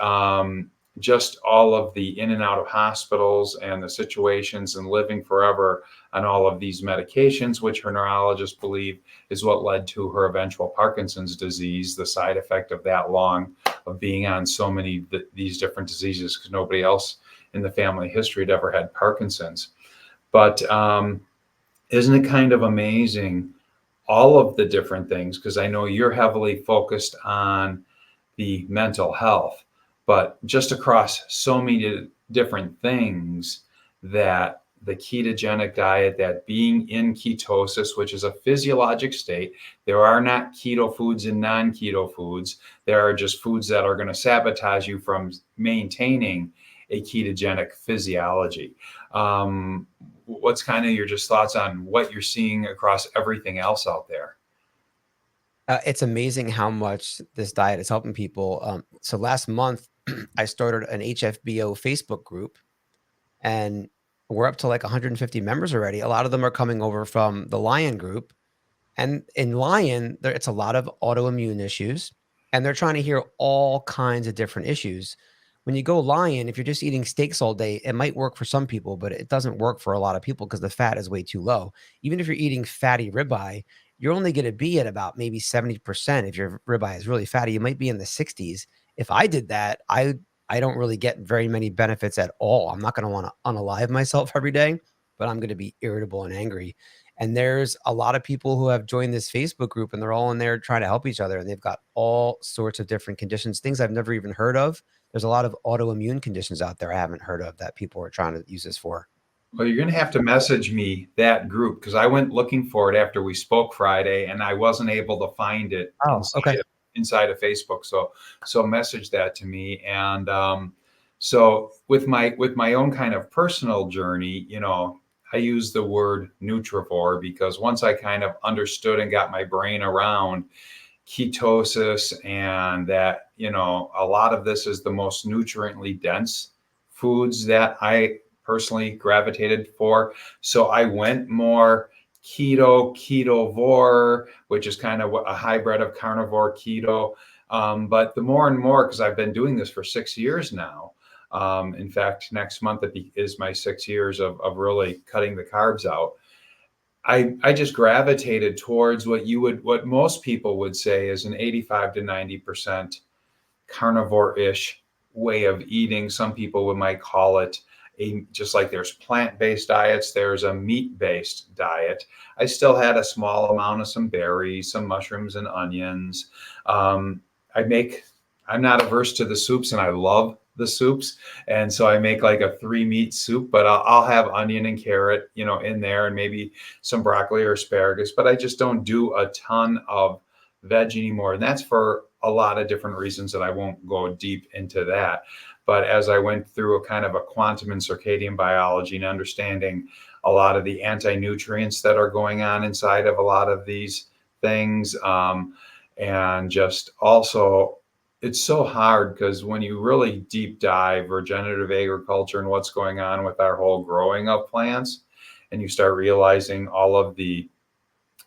just all of the in and out of hospitals and the situations and living forever on all of these medications, which her neurologists believe is what led to her eventual Parkinson's disease, the side effect of that long of being on so many these different diseases, because nobody else in the family history had ever had Parkinson's. But isn't it kind of amazing, all of the different things, because I know you're heavily focused on the mental health, but just across so many different things, that the ketogenic diet, that being in ketosis, which is a physiologic state. There are not keto foods and non-keto foods. There are just foods that are going to sabotage you from maintaining a ketogenic physiology. What's kind of your just thoughts on what you're seeing across everything else out there? It's amazing how much this diet is helping people. So last month, I started an HFBO Facebook group, and we're up to like 150 members already. A lot of them are coming over from the Lion group. And in Lion, it's a lot of autoimmune issues, and they're trying to hear all kinds of different issues. When you go Lion, if you're just eating steaks all day, it might work for some people, but it doesn't work for a lot of people because the fat is way too low. Even if you're eating fatty ribeye, you're only going to be at about maybe 70%. If your ribeye is really fatty, you might be in the 60s. If I did that, I don't really get very many benefits at all. I'm not going to want to unalive myself every day, but I'm going to be irritable and angry. And there's a lot of people who have joined this Facebook group, and they're all in there trying to help each other. And they've got all sorts of different conditions, things I've never even heard of. There's a lot of autoimmune conditions out there I haven't heard of that people are trying to use this for. Well, you're going to have to message me that group, because I went looking for it after we spoke Friday and I wasn't able to find it Oh, okay. inside of Facebook. So message that to me. And so with my own kind of personal journey, I use the word nutrivore because once I kind of understood and got my brain around ketosis, and that, a lot of this is the most nutriently dense foods that I personally gravitated for. So I went more ketovore, which is kind of a hybrid of carnivore keto. But the more and more, because I've been doing this for 6 years now. In fact, next month is my 6 years of really cutting the carbs out. I just gravitated towards what most people would say is an 85 to 90% carnivore-ish way of eating. Some people might call it just like there's plant-based diets, there's a meat-based diet. I still had a small amount of some berries, some mushrooms and onions. I'm not averse to the soups, and I love the soups. And so I make like a 3-meat soup, but I'll have onion and carrot, in there, and maybe some broccoli or asparagus, but I just don't do a ton of veg anymore. And that's for a lot of different reasons that I won't go deep into that. But as I went through a kind of a quantum and circadian biology and understanding a lot of the anti-nutrients that are going on inside of a lot of these things, and just also, it's so hard because when you really deep dive regenerative agriculture and what's going on with our whole growing of plants, and you start realizing all of the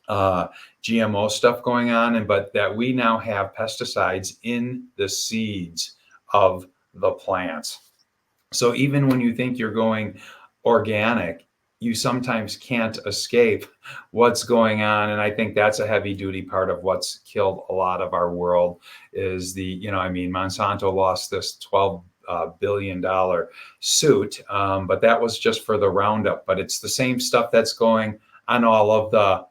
GMO stuff going on, but that we now have pesticides in the seeds of the plants. So even when you think you're going organic, you sometimes can't escape what's going on. And I think that's a heavy duty part of what's killed a lot of our world is Monsanto lost this $12 billion suit, but that was just for the Roundup. But it's the same stuff that's going on all of the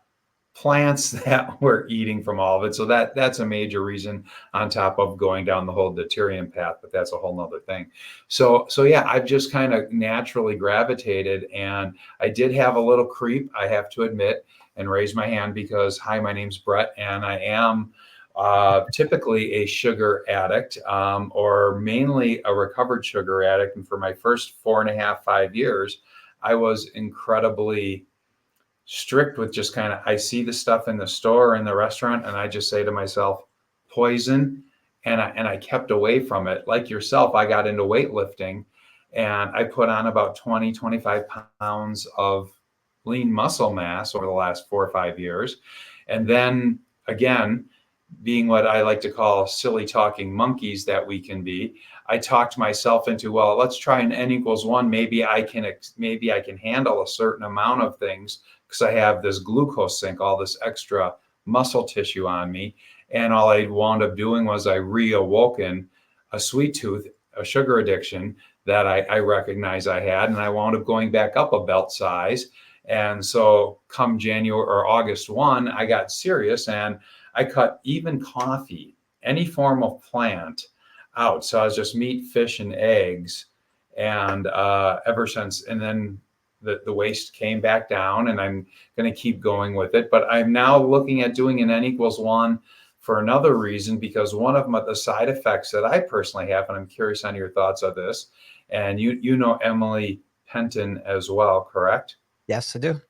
plants that we're eating from all of it. So that's a major reason, on top of going down the whole deuterium path, but that's a whole nother thing. So yeah, I've just kind of naturally gravitated, and I did have a little creep, I have to admit, and raise my hand because, hi, my name's Brett, and I am typically a sugar addict, or mainly a recovered sugar addict. And for my first 4.5, 5 years, I was incredibly strict with just kind of, I see the stuff in the store, in the restaurant, and I just say to myself, poison. And I kept away from it. Like yourself, I got into weightlifting, and I put on about 20, 25 pounds of lean muscle mass over the last 4 or 5 years. And then again, being what I like to call silly talking monkeys that we can be, I talked myself into, well, let's try an N=1. Maybe I can handle a certain amount of things because I have this glucose sink, all this extra muscle tissue on me. And all I wound up doing was I reawoken a sweet tooth, a sugar addiction that I recognize I had, and I wound up going back up a belt size. And so come January or August 1, I got serious, and I cut even coffee, any form of plant, out. So I was just meat, fish, and eggs. And ever since, and then the waist came back down, and I'm going to keep going with it. But I'm now looking at doing an N=1 for another reason, because one of the side effects that I personally have, and I'm curious on your thoughts of this, and you know Emily Penton as well, correct? Yes, I do.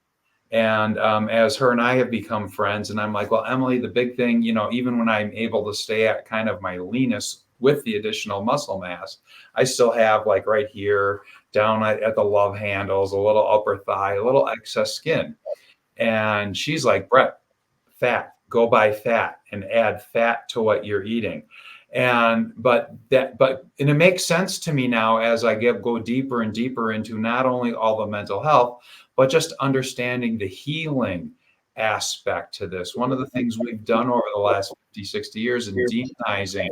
And as her and I have become friends, and I'm like, well, Emily, the big thing, even when I'm able to stay at kind of my leanest with the additional muscle mass, I still have, like, right here down at the love handles, a little upper thigh, a little excess skin. And she's like, Brett, fat, go buy fat and add fat to what you're eating. But it makes sense to me now as I go deeper and deeper into not only all the mental health, but just understanding the healing aspect to this. One of the things we've done over the last 50, 60 years in demonizing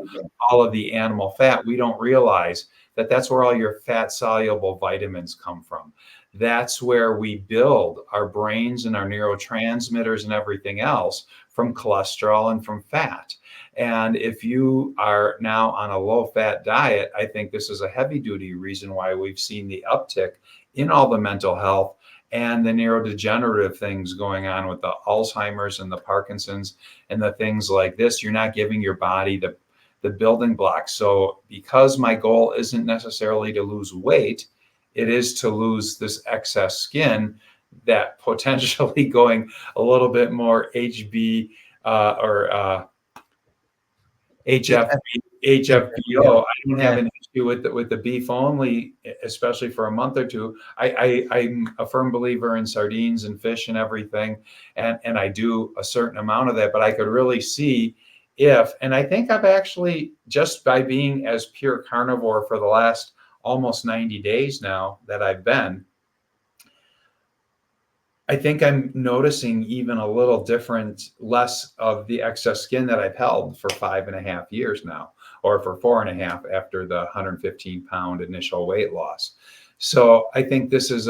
all of the animal fat, we don't realize that that's where all your fat soluble vitamins come from. That's where we build our brains and our neurotransmitters and everything else, from cholesterol and from fat. And if you are now on a low fat diet, I think this is a heavy duty reason why we've seen the uptick in all the mental health and the neurodegenerative things going on with the Alzheimer's and the Parkinson's and the things like this. You're not giving your body the building blocks. So because my goal isn't necessarily to lose weight, it is to lose this excess skin that potentially going a little bit more HB or HF, HFBO. I don't have an issue with the beef only, especially for a month or two. I'm a firm believer in sardines and fish and everything, and I do a certain amount of that. But I could really see and I think I've actually, just by being as pure carnivore for the last almost 90 days now that I've been, I think I'm noticing even a little different, less of the excess skin that I've held for 5.5 years now, or for 4.5 after the 115-pound initial weight loss. So I think this is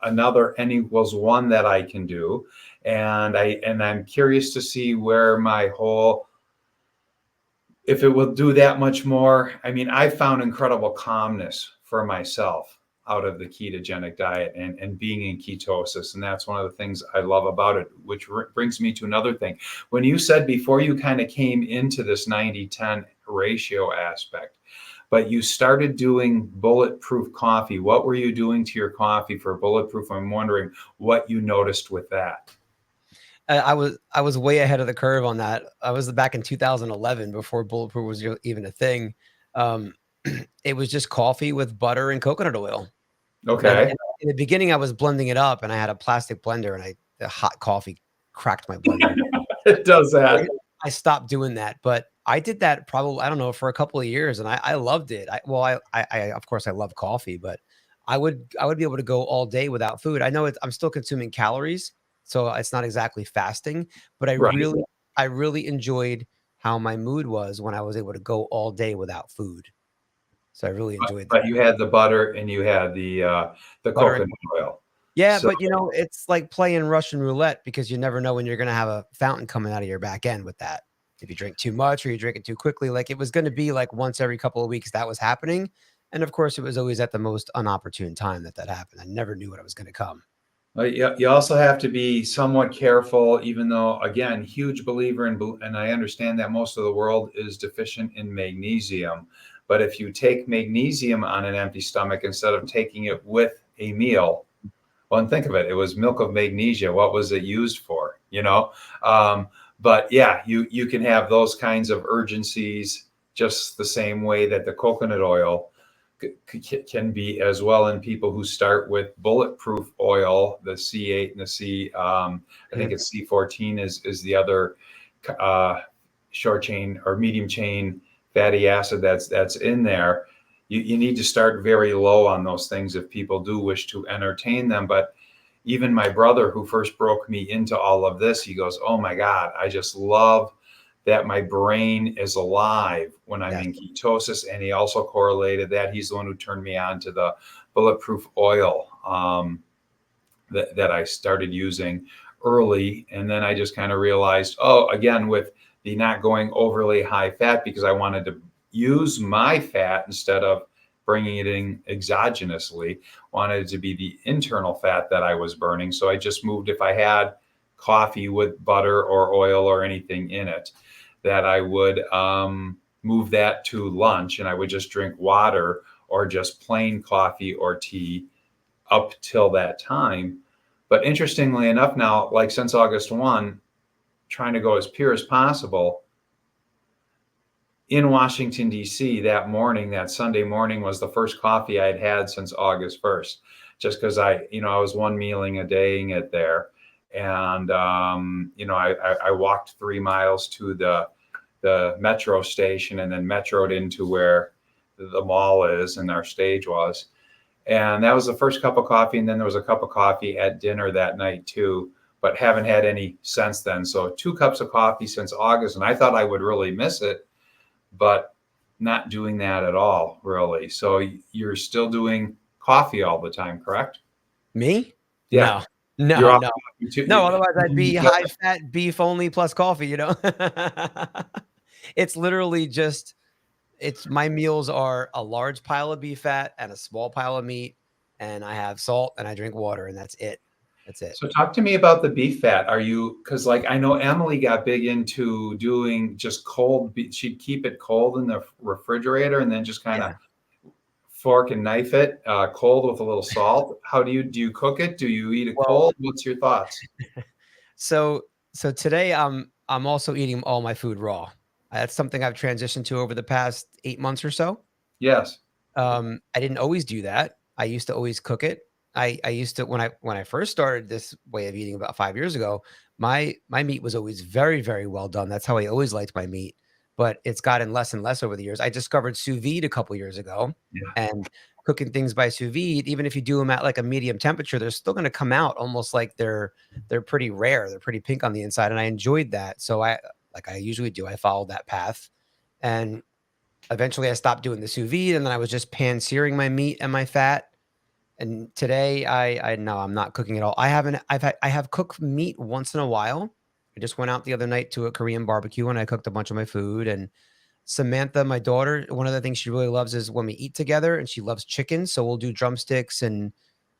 another N=1 that I can do. And I'm curious to see where if it will do that much more. I mean, I found incredible calmness for myself out of the ketogenic diet and being in ketosis. And that's one of the things I love about it, which brings me to another thing. When you said before you kind of came into this 90-10 ratio aspect, but you started doing bulletproof coffee, what were you doing to your coffee for bulletproof? I'm wondering what you noticed with that. I was way ahead of the curve on that. I was back in 2011 before bulletproof was even a thing. It was just coffee with butter and coconut oil. Okay. And in the beginning, I was blending it up, and I had a plastic blender, and the hot coffee cracked my blender. It does that. I stopped doing that, but I did that probably, I don't know, for a couple of years, and I loved it. I of course I love coffee, but I would be able to go all day without food. I know I'm still consuming calories, so it's not exactly fasting, but I really enjoyed how my mood was when I was able to go all day without food. So I really enjoyed that. But you had the butter and you had the coconut oil. Yeah, so, but it's like playing Russian roulette, because you never know when you're going to have a fountain coming out of your back end with that. If you drink too much or you drink it too quickly, like it was going to be like once every couple of weeks that was happening. And of course, it was always at the most unopportune time that happened. I never knew what was going to come. You also have to be somewhat careful, even though, again, huge believer and I understand that most of the world is deficient in magnesium. But if you take magnesium on an empty stomach instead of taking it with a meal, well, and think of it, it was milk of magnesia. What was it used for? But yeah, you can have those kinds of urgencies just the same way that the coconut oil can be as well in people who start with bulletproof oil, the C8 and the I think it's C14 is the other short chain or medium chain fatty acid that's in there. You need to start very low on those things if people do wish to entertain them. But even my brother, who first broke me into all of this, he goes, oh my God, I just love that my brain is alive when I'm in ketosis. And he also correlated that. He's the one who turned me on to the bulletproof oil that I started using early. And then I just kind of realized, again, with the not going overly high fat, because I wanted to use my fat instead of bringing it in exogenously, wanted it to be the internal fat that I was burning. So I just moved, if I had coffee with butter or oil or anything in it, that I would move that to lunch, and I would just drink water or just plain coffee or tea up till that time. But interestingly enough, now, like since August 1, trying to go as pure as possible. In Washington, D.C., that morning, that Sunday morning, was the first coffee I'd had since August 1st, just because I was one mealing a day it there. And, I walked 3 miles to the metro station and then metroed into where the mall is and our stage was. And that was the first cup of coffee. And then there was a cup of coffee at dinner that night too, but haven't had any since then. So 2 cups of coffee since August. And I thought I would really miss it, but not doing that at all, really. So you're still doing coffee all the time, correct? Me? Yeah. No, You're no, off no. coffee too. No, otherwise I'd be high fat beef only plus coffee, you know? It's literally just my meals are a large pile of beef fat and a small pile of meat, and I have salt and I drink water, and that's it. That's it. So talk to me about the beef fat. Because like I know Emily got big into doing just cold beef. She'd keep it cold in the refrigerator and then just kind of Yeah. fork and knife it cold with a little salt. How do you cook it? Do you eat it Well, cold? What's your thoughts? so today I'm also eating all my food raw. That's something I've transitioned to over the past 8 months or so. Yes. I didn't always do that. I used to always cook it. I used to when I first started this way of eating about 5 years ago, my meat was always very, very well done. That's how I always liked my meat, but it's gotten less and less over the years. I discovered sous vide a couple years ago, Yeah. and cooking things by sous vide, even if you do them at like a medium temperature, they're still going to come out almost like they're pretty rare. They're pretty pink on the inside, and I enjoyed that. So like I usually do, I followed that path, and eventually I stopped doing the sous vide, and then I was just pan searing my meat and my fat. And today I no, I'm not cooking at all. I have cooked meat once in a while. I just went out the other night to a Korean barbecue and I cooked a bunch of my food. And Samantha, my daughter, one of the things she really loves is when we eat together, and she loves chicken. So we'll do drumsticks and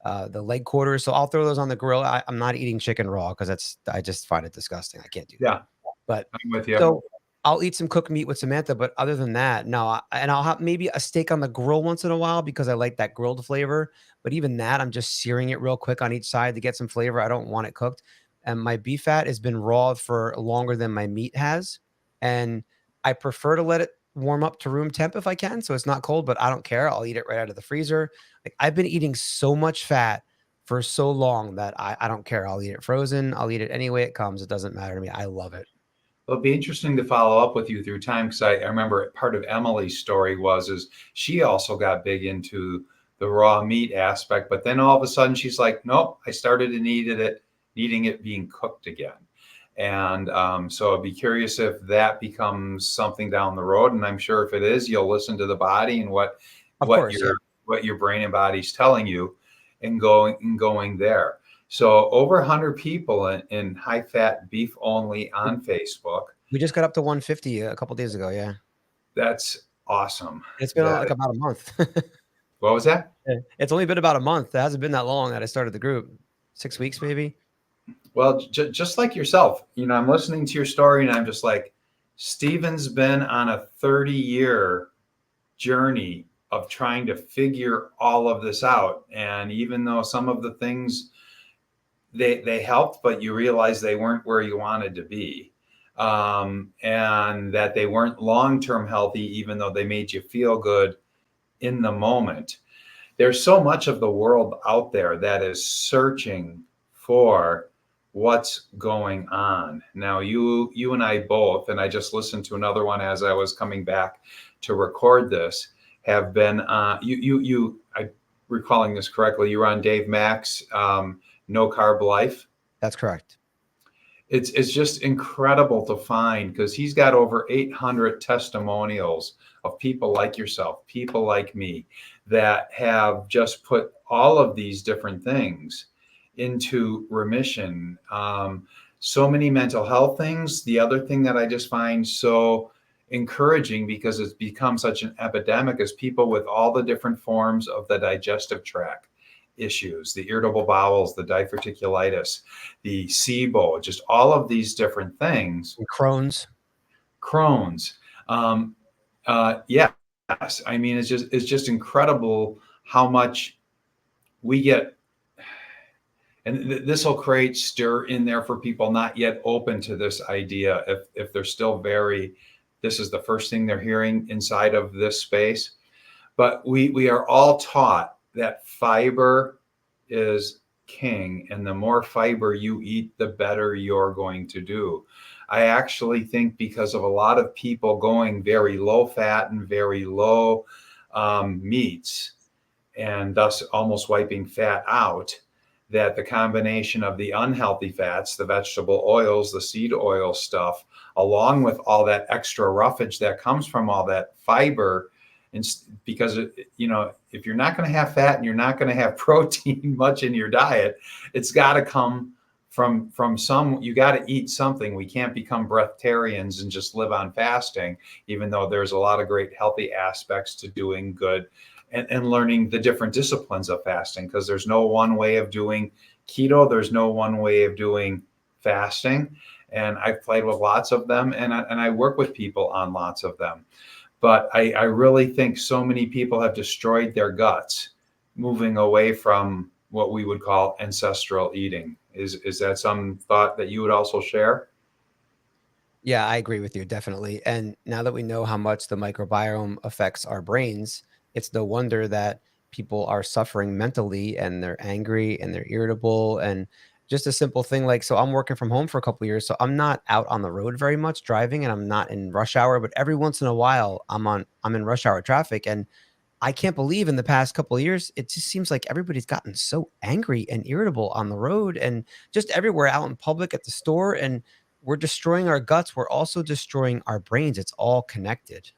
the leg quarters. So I'll throw those on the grill. I'm not eating chicken raw because I just find it disgusting. I can't do that. Yeah. But I'm with you. so I'll eat some cooked meat with Samantha, but other than that, no. And I'll have maybe a steak on the grill once in a while because I like that grilled flavor. But even that, I'm just searing it real quick on each side to get some flavor. I don't want it cooked. And my beef fat has been raw for longer than my meat has. And I prefer to let it warm up to room temp if I can, so it's not cold, but I don't care. I'll eat it right out of the freezer. Like I've been eating so much fat for so long that I don't care. I'll eat it frozen. I'll eat it any way it comes. It doesn't matter to me. I love it. It'll be interesting to follow up with you through time, because I remember part of Emily's story is she also got big into the raw meat aspect, but then all of a sudden she's like, nope, I started to needing it being cooked again. And so I'd be curious if that becomes something down the road. And I'm sure if it is, you'll listen to the body and what Of course, yeah. what your brain and body's telling you, and going there. So over 100 people in high fat beef only on Facebook. We just got up to 150 a couple days ago. Yeah. That's awesome. It's been like about a month. What was that? It's only been about a month. It hasn't been that long that I started the group. 6 weeks, maybe. Well, just like yourself, I'm listening to your story and I'm just like, Steven's been on a 30-year journey of trying to figure all of this out. And even though some of the things they helped, but you realize they weren't where you wanted to be. And that they weren't long-term healthy, even though they made you feel good in the moment. There's so much of the world out there that is searching for what's going on. Now, you and I both, and I just listened to another one as I was coming back to record this, have been, I recalling this correctly, you were on Dave Mack's No Carb Life. That's correct. It's just incredible to find, because he's got over 800 testimonials of people like yourself, people like me, that have just put all of these different things into remission. So many mental health things. The other thing that I just find so encouraging because it's become such an epidemic is people with all the different forms of the digestive tract issues, the irritable bowels, the diverticulitis, the SIBO, just all of these different things. And Crohn's. Crohn's. Um, yes, I mean it's just incredible how much we get, and this will create stir in there for people not yet open to this idea. If they're still very, this is the first thing they're hearing inside of this space. But we are all taught that fiber is king, and the more fiber you eat, the better you're going to do. I actually think because of a lot of people going very low fat and very low meats, and thus almost wiping fat out, that the combination of the unhealthy fats, the vegetable oils, the seed oil stuff, along with all that extra roughage that comes from all that fiber, and because if you're not going to have fat and you're not going to have protein much in your diet, it's got to come from some. You got to eat something. We can't become breatharians and just live on fasting, even though there's a lot of great healthy aspects to doing good and learning the different disciplines of fasting, because there's no one way of doing keto. There's no one way of doing fasting. And I've played with lots of them, and I work with people on lots of them. But I really think so many people have destroyed their guts moving away from what we would call ancestral eating. Is that some thought that you would also share? Yeah, I agree with you, definitely. And now that we know how much the microbiome affects our brains, it's no wonder that people are suffering mentally and they're angry and they're irritable. And just a simple thing like, so I'm working from home for a couple of years, so I'm not out on the road very much driving, and I'm not in rush hour, but every once in a while I'm in rush hour traffic. And I can't believe in the past couple of years, it just seems like everybody's gotten so angry and irritable on the road and just everywhere out in public at the store. And we're destroying our guts. We're also destroying our brains. It's all connected.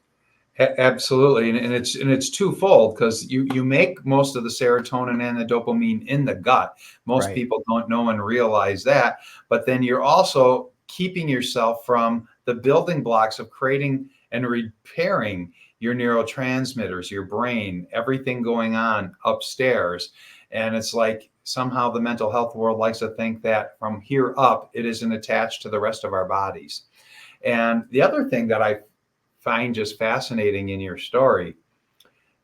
Absolutely, and it's twofold, because you make most of the serotonin and the dopamine in the gut. Most Right. people don't know and realize that, but then you're also keeping yourself from the building blocks of creating and repairing your neurotransmitters, your brain, everything going on upstairs. And it's like somehow the mental health world likes to think that from here up, it isn't attached to the rest of our bodies. And the other thing that I find just fascinating in your story,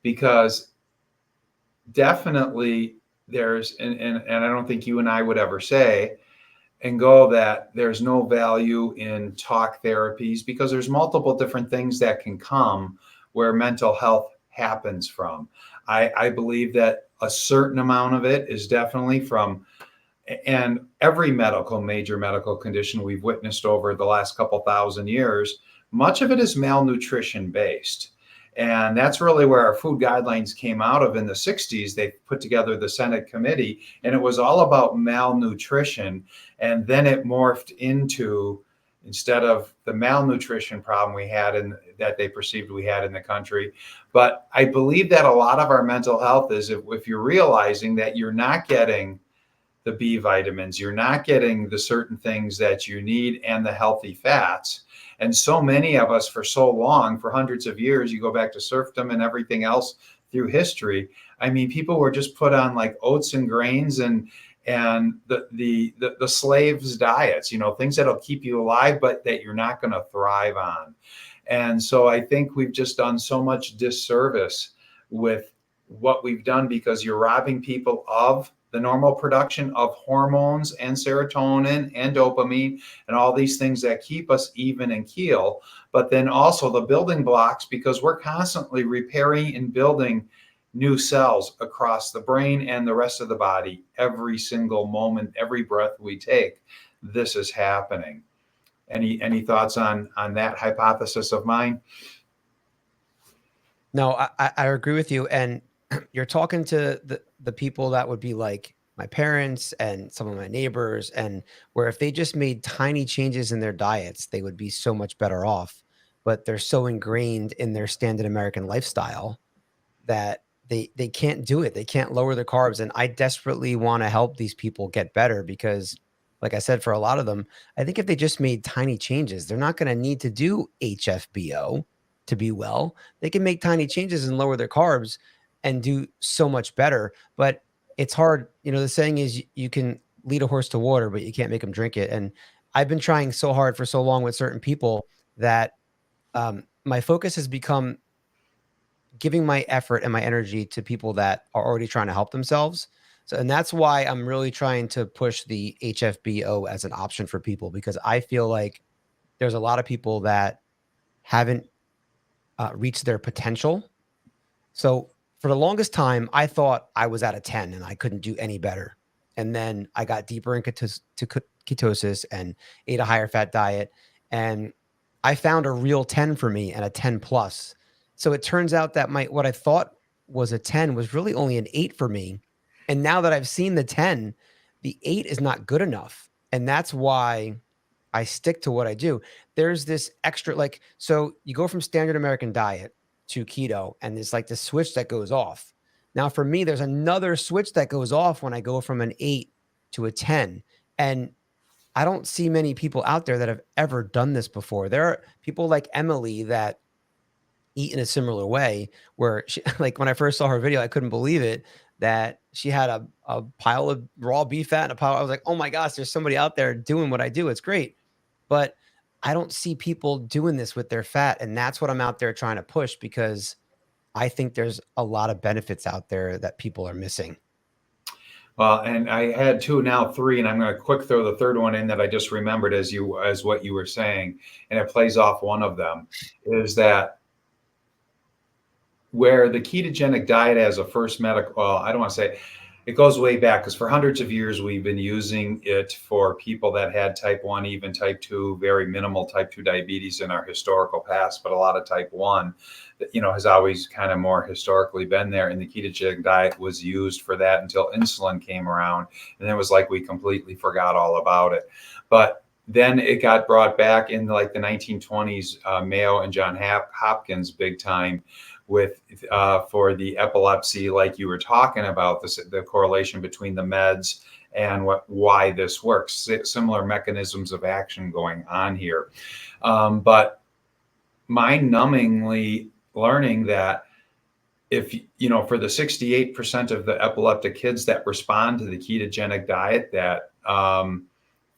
because definitely there's, and I don't think you and I would ever say and go that there's no value in talk therapies, because there's multiple different things that can come where mental health happens from. I believe that a certain amount of it is definitely from, and every major medical condition we've witnessed over the last couple thousand years, much of it is malnutrition based. And that's really where our food guidelines came out of in the 60s. They put together the Senate committee, and it was all about malnutrition. And then it morphed into, instead of the malnutrition problem we had and that they perceived we had in the country. But I believe that a lot of our mental health is if you're realizing that you're not getting the B vitamins, you're not getting the certain things that you need and the healthy fats. And so many of us for so long, for hundreds of years, you go back to serfdom and everything else through history. I mean, people were just put on like oats and grains and the slaves' diets, things that'll keep you alive, but that you're not going to thrive on. And so I think we've just done so much disservice with what we've done, because you're robbing people of the normal production of hormones and serotonin and dopamine and all these things that keep us even and keel, but then also the building blocks, because we're constantly repairing and building new cells across the brain and the rest of the body every single moment, every breath we take. This is happening. Any thoughts on that hypothesis of mine? No, I agree with you. And you're talking to the people that would be like my parents and some of my neighbors, and where if they just made tiny changes in their diets, they would be so much better off. But they're so ingrained in their standard American lifestyle that they can't do it. They can't lower their carbs. And I desperately want to help these people get better, because like I said, for a lot of them, I think if they just made tiny changes, they're not going to need to do HFBO to be well. They can make tiny changes and lower their carbs and do so much better. But it's hard. You know, the saying is you can lead a horse to water, but you can't make them drink it. And I've been trying so hard for so long with certain people that my focus has become giving my effort and my energy to people that are already trying to help themselves. So, and that's why I'm really trying to push the HFBO as an option for people, because I feel like there's a lot of people that haven't reached their potential. So for the longest time, I thought I was at a 10 and I couldn't do any better. And then I got deeper in ketosis and ate a higher fat diet. And I found a real 10 for me and a 10 plus. So it turns out that what I thought was a 10 was really only an 8 for me. And now that I've seen the 10, the 8 is not good enough. And that's why I stick to what I do. There's this extra, like, so you go from standard American diet to keto, and there's like this switch that goes off. Now, for me, there's another switch that goes off when I go from an 8 to a 10. And I don't see many people out there that have ever done this before. There are people like Emily that eat in a similar way, where she, like when I first saw her video, I couldn't believe it that she had a pile of raw beef fat and a pile. I was like, oh my gosh, there's somebody out there doing what I do. It's great. But I don't see people doing this with their fat. And that's what I'm out there trying to push, because I think there's a lot of benefits out there that people are missing. Well, and I had two, now three, and I'm going to quick throw the third one in that I just remembered as what you were saying, and it plays off one of them, is that where the ketogenic diet as a first medical, well, I don't want to say it goes way back, because for hundreds of years we've been using it for people that had type 1, even type 2, very minimal type 2 diabetes in our historical past, but a lot of type 1, has always kind of more historically been there. And the ketogenic diet was used for that until insulin came around. And it was like we completely forgot all about it. But then it got brought back in like the 1920s, Mayo and John Hopkins big time, with for the epilepsy, like you were talking about, the correlation between the meds and why this works. Similar mechanisms of action going on here. But mind-numbingly learning that if, for the 68% of the epileptic kids that respond to the ketogenic diet, that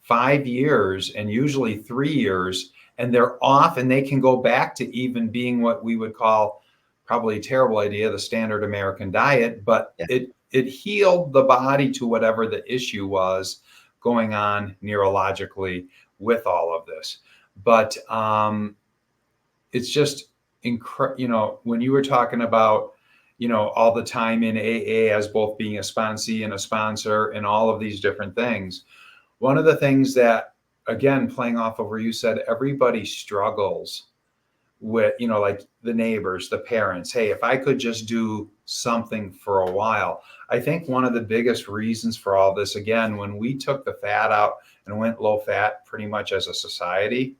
5 years and usually 3 years, and they're off and they can go back to even being what we would call, probably a terrible idea, the standard American diet, but Yeah. it healed the body to whatever the issue was going on neurologically with all of this. But it's just when you were talking about, all the time in AA as both being a sponsee and a sponsor and all of these different things, one of the things that, again, playing off of where you said everybody struggles with, like the neighbors, the parents, hey, if I could just do something for a while. I think one of the biggest reasons for all this, again, when we took the fat out and went low fat pretty much as a society,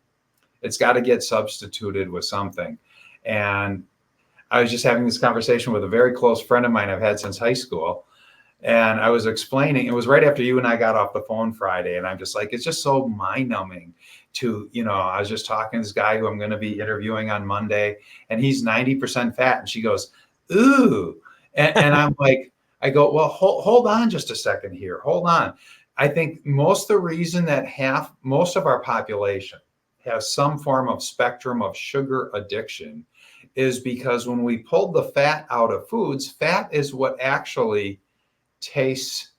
it's got to get substituted with something. And I was just having this conversation with a very close friend of mine I've had since high school. And I was explaining, it was right after you and I got off the phone Friday. And I'm just like, it's just so mind numbing to, I was just talking to this guy who I'm going to be interviewing on Monday, and he's 90% fat. And she goes, ooh. And I'm like, I go, well, hold on just a second here. Hold on. I think most of the reason that most of our population has some form of spectrum of sugar addiction is because when we pulled the fat out of foods, fat is what actually tastes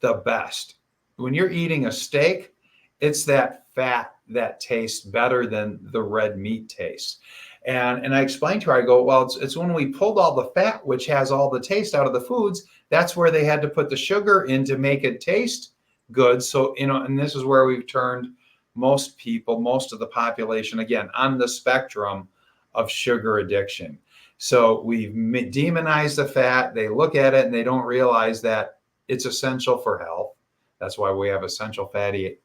the best. When you're eating a steak, it's that fat that tastes better than the red meat tastes. And I explained to her, I go, well, it's when we pulled all the fat, which has all the taste out of the foods, that's where they had to put the sugar in to make it taste good. So, and this is where we've turned most people, most of the population, again, on the spectrum of sugar addiction. So we've demonized the fat. They look at it and they don't realize that it's essential for health. That's why we have essential fatty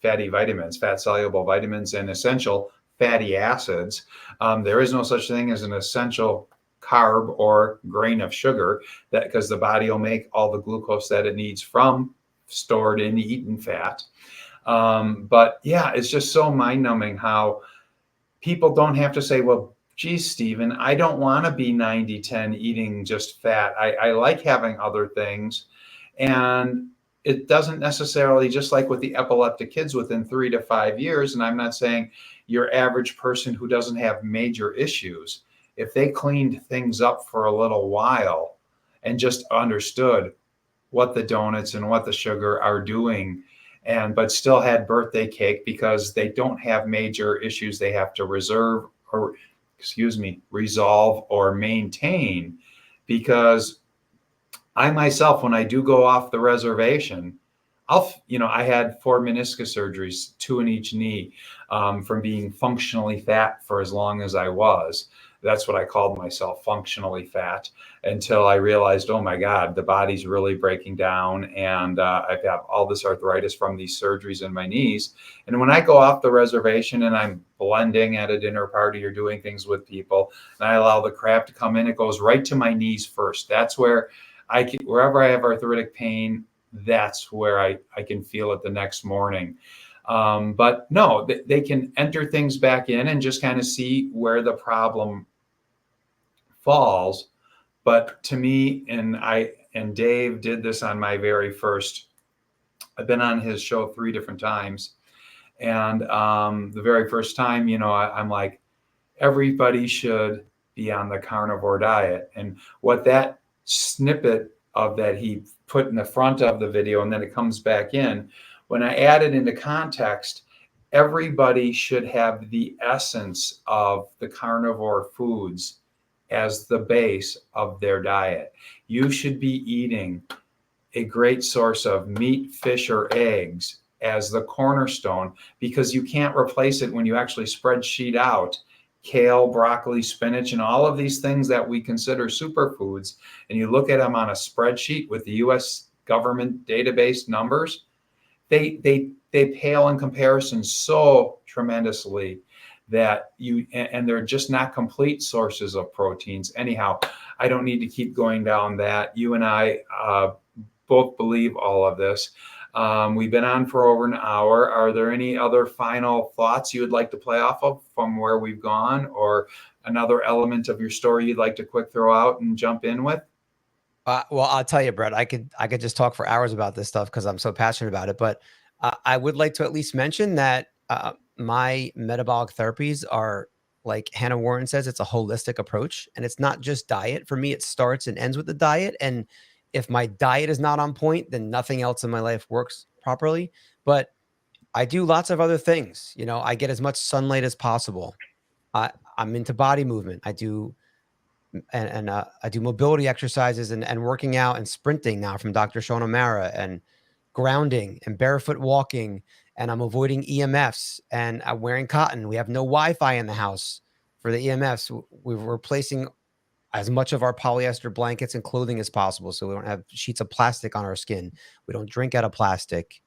vitamins, fat soluble vitamins, and essential fatty acids. There is no such thing as an essential carb or grain of sugar, that because the body will make all the glucose that it needs from stored and eaten fat. But yeah, it's just so mind numbing how people don't have to say, well, geez, Stephen, I don't want to be 90-10 eating just fat. I like having other things. And it doesn't necessarily, just like with the epileptic kids within 3 to 5 years, and I'm not saying your average person who doesn't have major issues, if they cleaned things up for a little while and just understood what the donuts and what the sugar are doing, and but still had birthday cake because they don't have major issues they have to resolve or maintain. Because I myself, when I do go off the reservation, I had 4 meniscus surgeries, 2 in each knee, from being functionally fat for as long as I was. That's what I called myself, functionally fat, until I realized, oh my God, the body's really breaking down. And I've got all this arthritis from these surgeries in my knees. And when I go off the reservation and I'm blending at a dinner party or doing things with people, and I allow the crap to come in, it goes right to my knees first. That's where wherever I have arthritic pain, that's where I can feel it the next morning. But no, they can enter things back in and just kind of see where the problem falls. But to me, and Dave did this on my very first, I've been on his show 3 different times. And the very first time, I'm like, everybody should be on the carnivore diet. And what that snippet of that he put in the front of the video, and then it comes back in, when I add it into context, everybody should have the essence of the carnivore foods as the base of their diet. You should be eating a great source of meat, fish, or eggs as the cornerstone, because you can't replace it when you actually spreadsheet out kale, broccoli, spinach, and all of these things that we consider superfoods, and you look at them on a spreadsheet with the US government database numbers, they pale in comparison so tremendously that and they're just not complete sources of proteins. Anyhow, I don't need to keep going down that. You and I both believe all of this. We've been on for over an hour. Are there any other final thoughts you would like to play off of from where we've gone, or another element of your story you'd like to quick throw out and jump in with? Well, I'll tell you, Brett, I could just talk for hours about this stuff because I'm so passionate about it. But I would like to at least mention that my metabolic therapies are, like Hannah Warren says, it's a holistic approach, and it's not just diet. For me, it starts and ends with the diet. And if my diet is not on point, then nothing else in my life works properly. But I do lots of other things. I get as much sunlight as possible. I'm into body movement. I do I do mobility exercises and working out and sprinting now from Dr. Sean O'Mara, and grounding and barefoot walking. And I'm avoiding EMFs, and I'm wearing cotton. We have no Wi-Fi in the house for the EMFs. We're replacing as much of our polyester blankets and clothing as possible, so we don't have sheets of plastic on our skin. We don't drink out of plastic.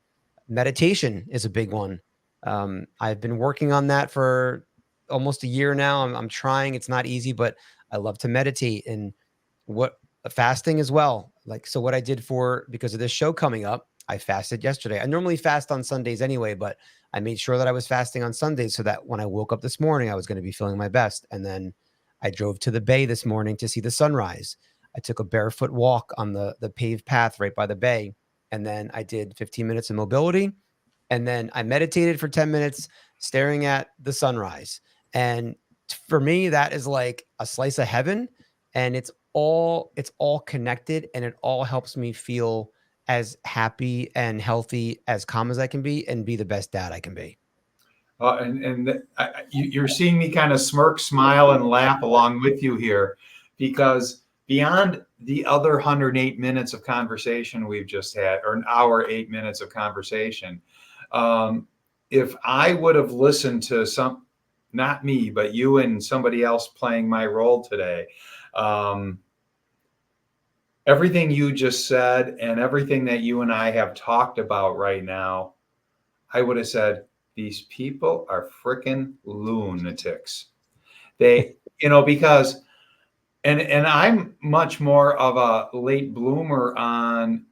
Meditation is a big one. I've been working on that for almost a year now. I'm trying. It's not easy, but I love to meditate, and fasting as well. So what I did because of this show coming up, I fasted yesterday. I normally fast on Sundays anyway, but I made sure that I was fasting on Sundays so that when I woke up this morning, I was going to be feeling my best. And then I drove to the bay this morning to see the sunrise. I took a barefoot walk on the paved path right by the bay. And then I did 15 minutes of mobility. And then I meditated for 10 minutes staring at the sunrise. And for me, that is like a slice of heaven. And it's all connected, and it all helps me feel as happy and healthy, as calm as I can be, and be the best dad I can be. You're seeing me kind of smirk, smile, and laugh along with you here, because beyond the other 108 minutes of conversation we've just had, or an hour, 8 minutes of conversation, if I would have listened to not me, but you and somebody else playing my role today, everything you just said and everything that you and I have talked about right now, I would have said, these people are freaking lunatics. Because, and I'm much more of a late bloomer on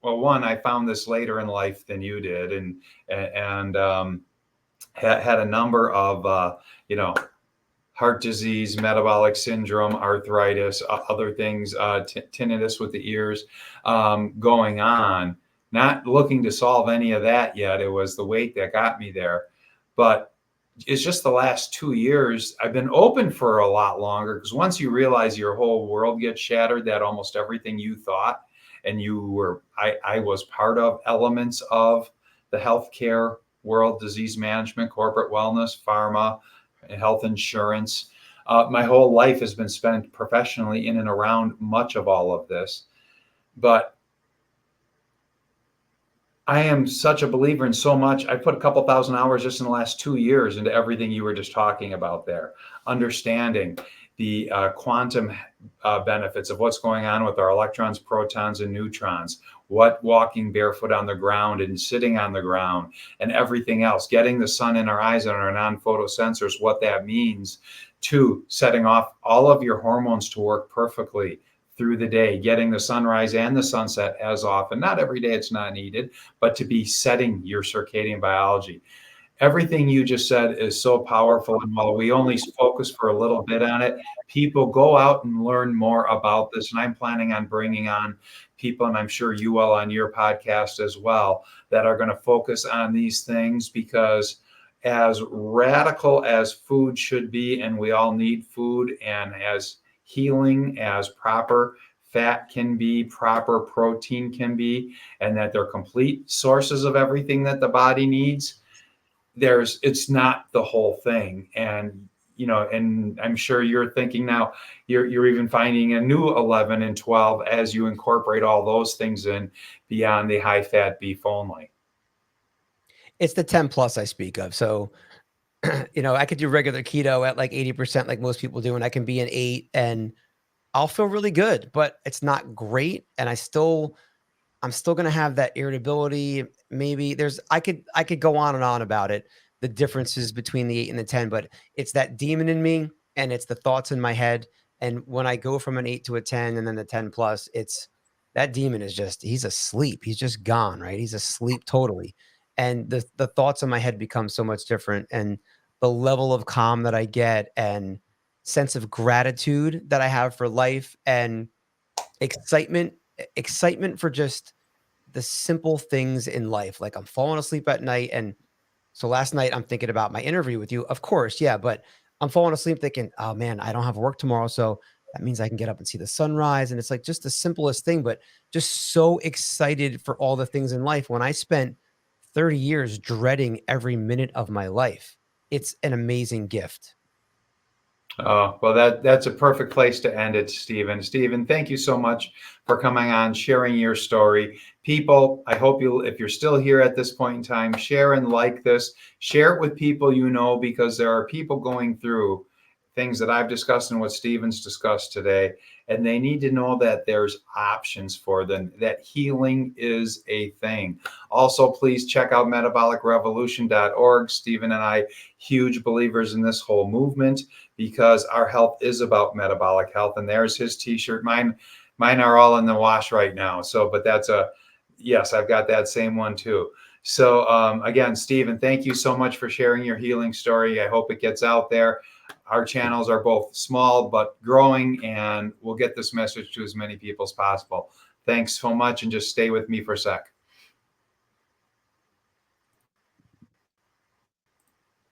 well, one, I found this later in life than you did, and had a number of heart disease, metabolic syndrome, arthritis, other things, tinnitus with the ears, going on. Not looking to solve any of that yet. It was the weight that got me there. But it's just the last 2 years I've been open for a lot longer, because once you realize your whole world gets shattered, that almost everything you thought and I was part of elements of the healthcare world, disease management, corporate wellness, pharma, health insurance. My whole life has been spent professionally in and around much of all of this. But I am such a believer in so much. I put a couple thousand hours just in the last 2 years into everything you were just talking about there, understanding the quantum benefits of what's going on with our electrons, protons, and neutrons, what walking barefoot on the ground and sitting on the ground and everything else, getting the sun in our eyes and our non-photosensors, what that means to setting off all of your hormones to work perfectly through the day, getting the sunrise and the sunset as often. Not every day, it's not needed, but to be setting your circadian biology. Everything you just said is so powerful. And while we only focus for a little bit on it, people go out and learn more about this. And I'm planning on bringing on people, and I'm sure you will on your podcast as well, that are going to focus on these things, because as radical as food should be, and we all need food, and as healing as proper fat can be, proper protein can be, and that they're complete sources of everything that the body needs, it's not the whole thing. And and I'm sure you're thinking now, you're even finding a new 11 and 12 as you incorporate all those things in beyond the high fat beef only. It's the 10 plus I speak of. So, I could do regular keto at like 80% like most people do, and I can be an 8 and I'll feel really good, but it's not great. And I'm still going to have that irritability. Maybe I could go on and on about it, the differences between the 8 and the 10, but it's that demon in me and it's the thoughts in my head. And when I go from an 8 to a 10 and then the 10 plus, it's that demon he's asleep. He's just gone, right? He's asleep totally. And the thoughts in my head become so much different. And the level of calm that I get and sense of gratitude that I have for life and excitement for just the simple things in life. Like I'm falling asleep at night. And so last night I'm thinking about my interview with you, of course. Yeah. But I'm falling asleep thinking, oh man, I don't have work tomorrow. So that means I can get up and see the sunrise. And it's like just the simplest thing, but just so excited for all the things in life. When I spent 30 years dreading every minute of my life, it's an amazing gift. Oh, well, that's a perfect place to end it, Stephen. Stephen, thank you so much for coming on, sharing your story. People, I hope if you're still here at this point in time, share and like this. Share it with people you know, because there are people going through things that I've discussed and what Stephen's discussed today, and they need to know that there's options for them, that healing is a thing. Also, please check out metabolicrevolution.org. Stephen and I, huge believers in this whole movement, because our health is about metabolic health. And there's his t-shirt. Mine are all in the wash right now. So, but yes, I've got that same one too. So again, Stephen, thank you so much for sharing your healing story. I hope it gets out there. Our channels are both small but growing, and we'll get this message to as many people as possible. Thanks so much, and just stay with me for a sec.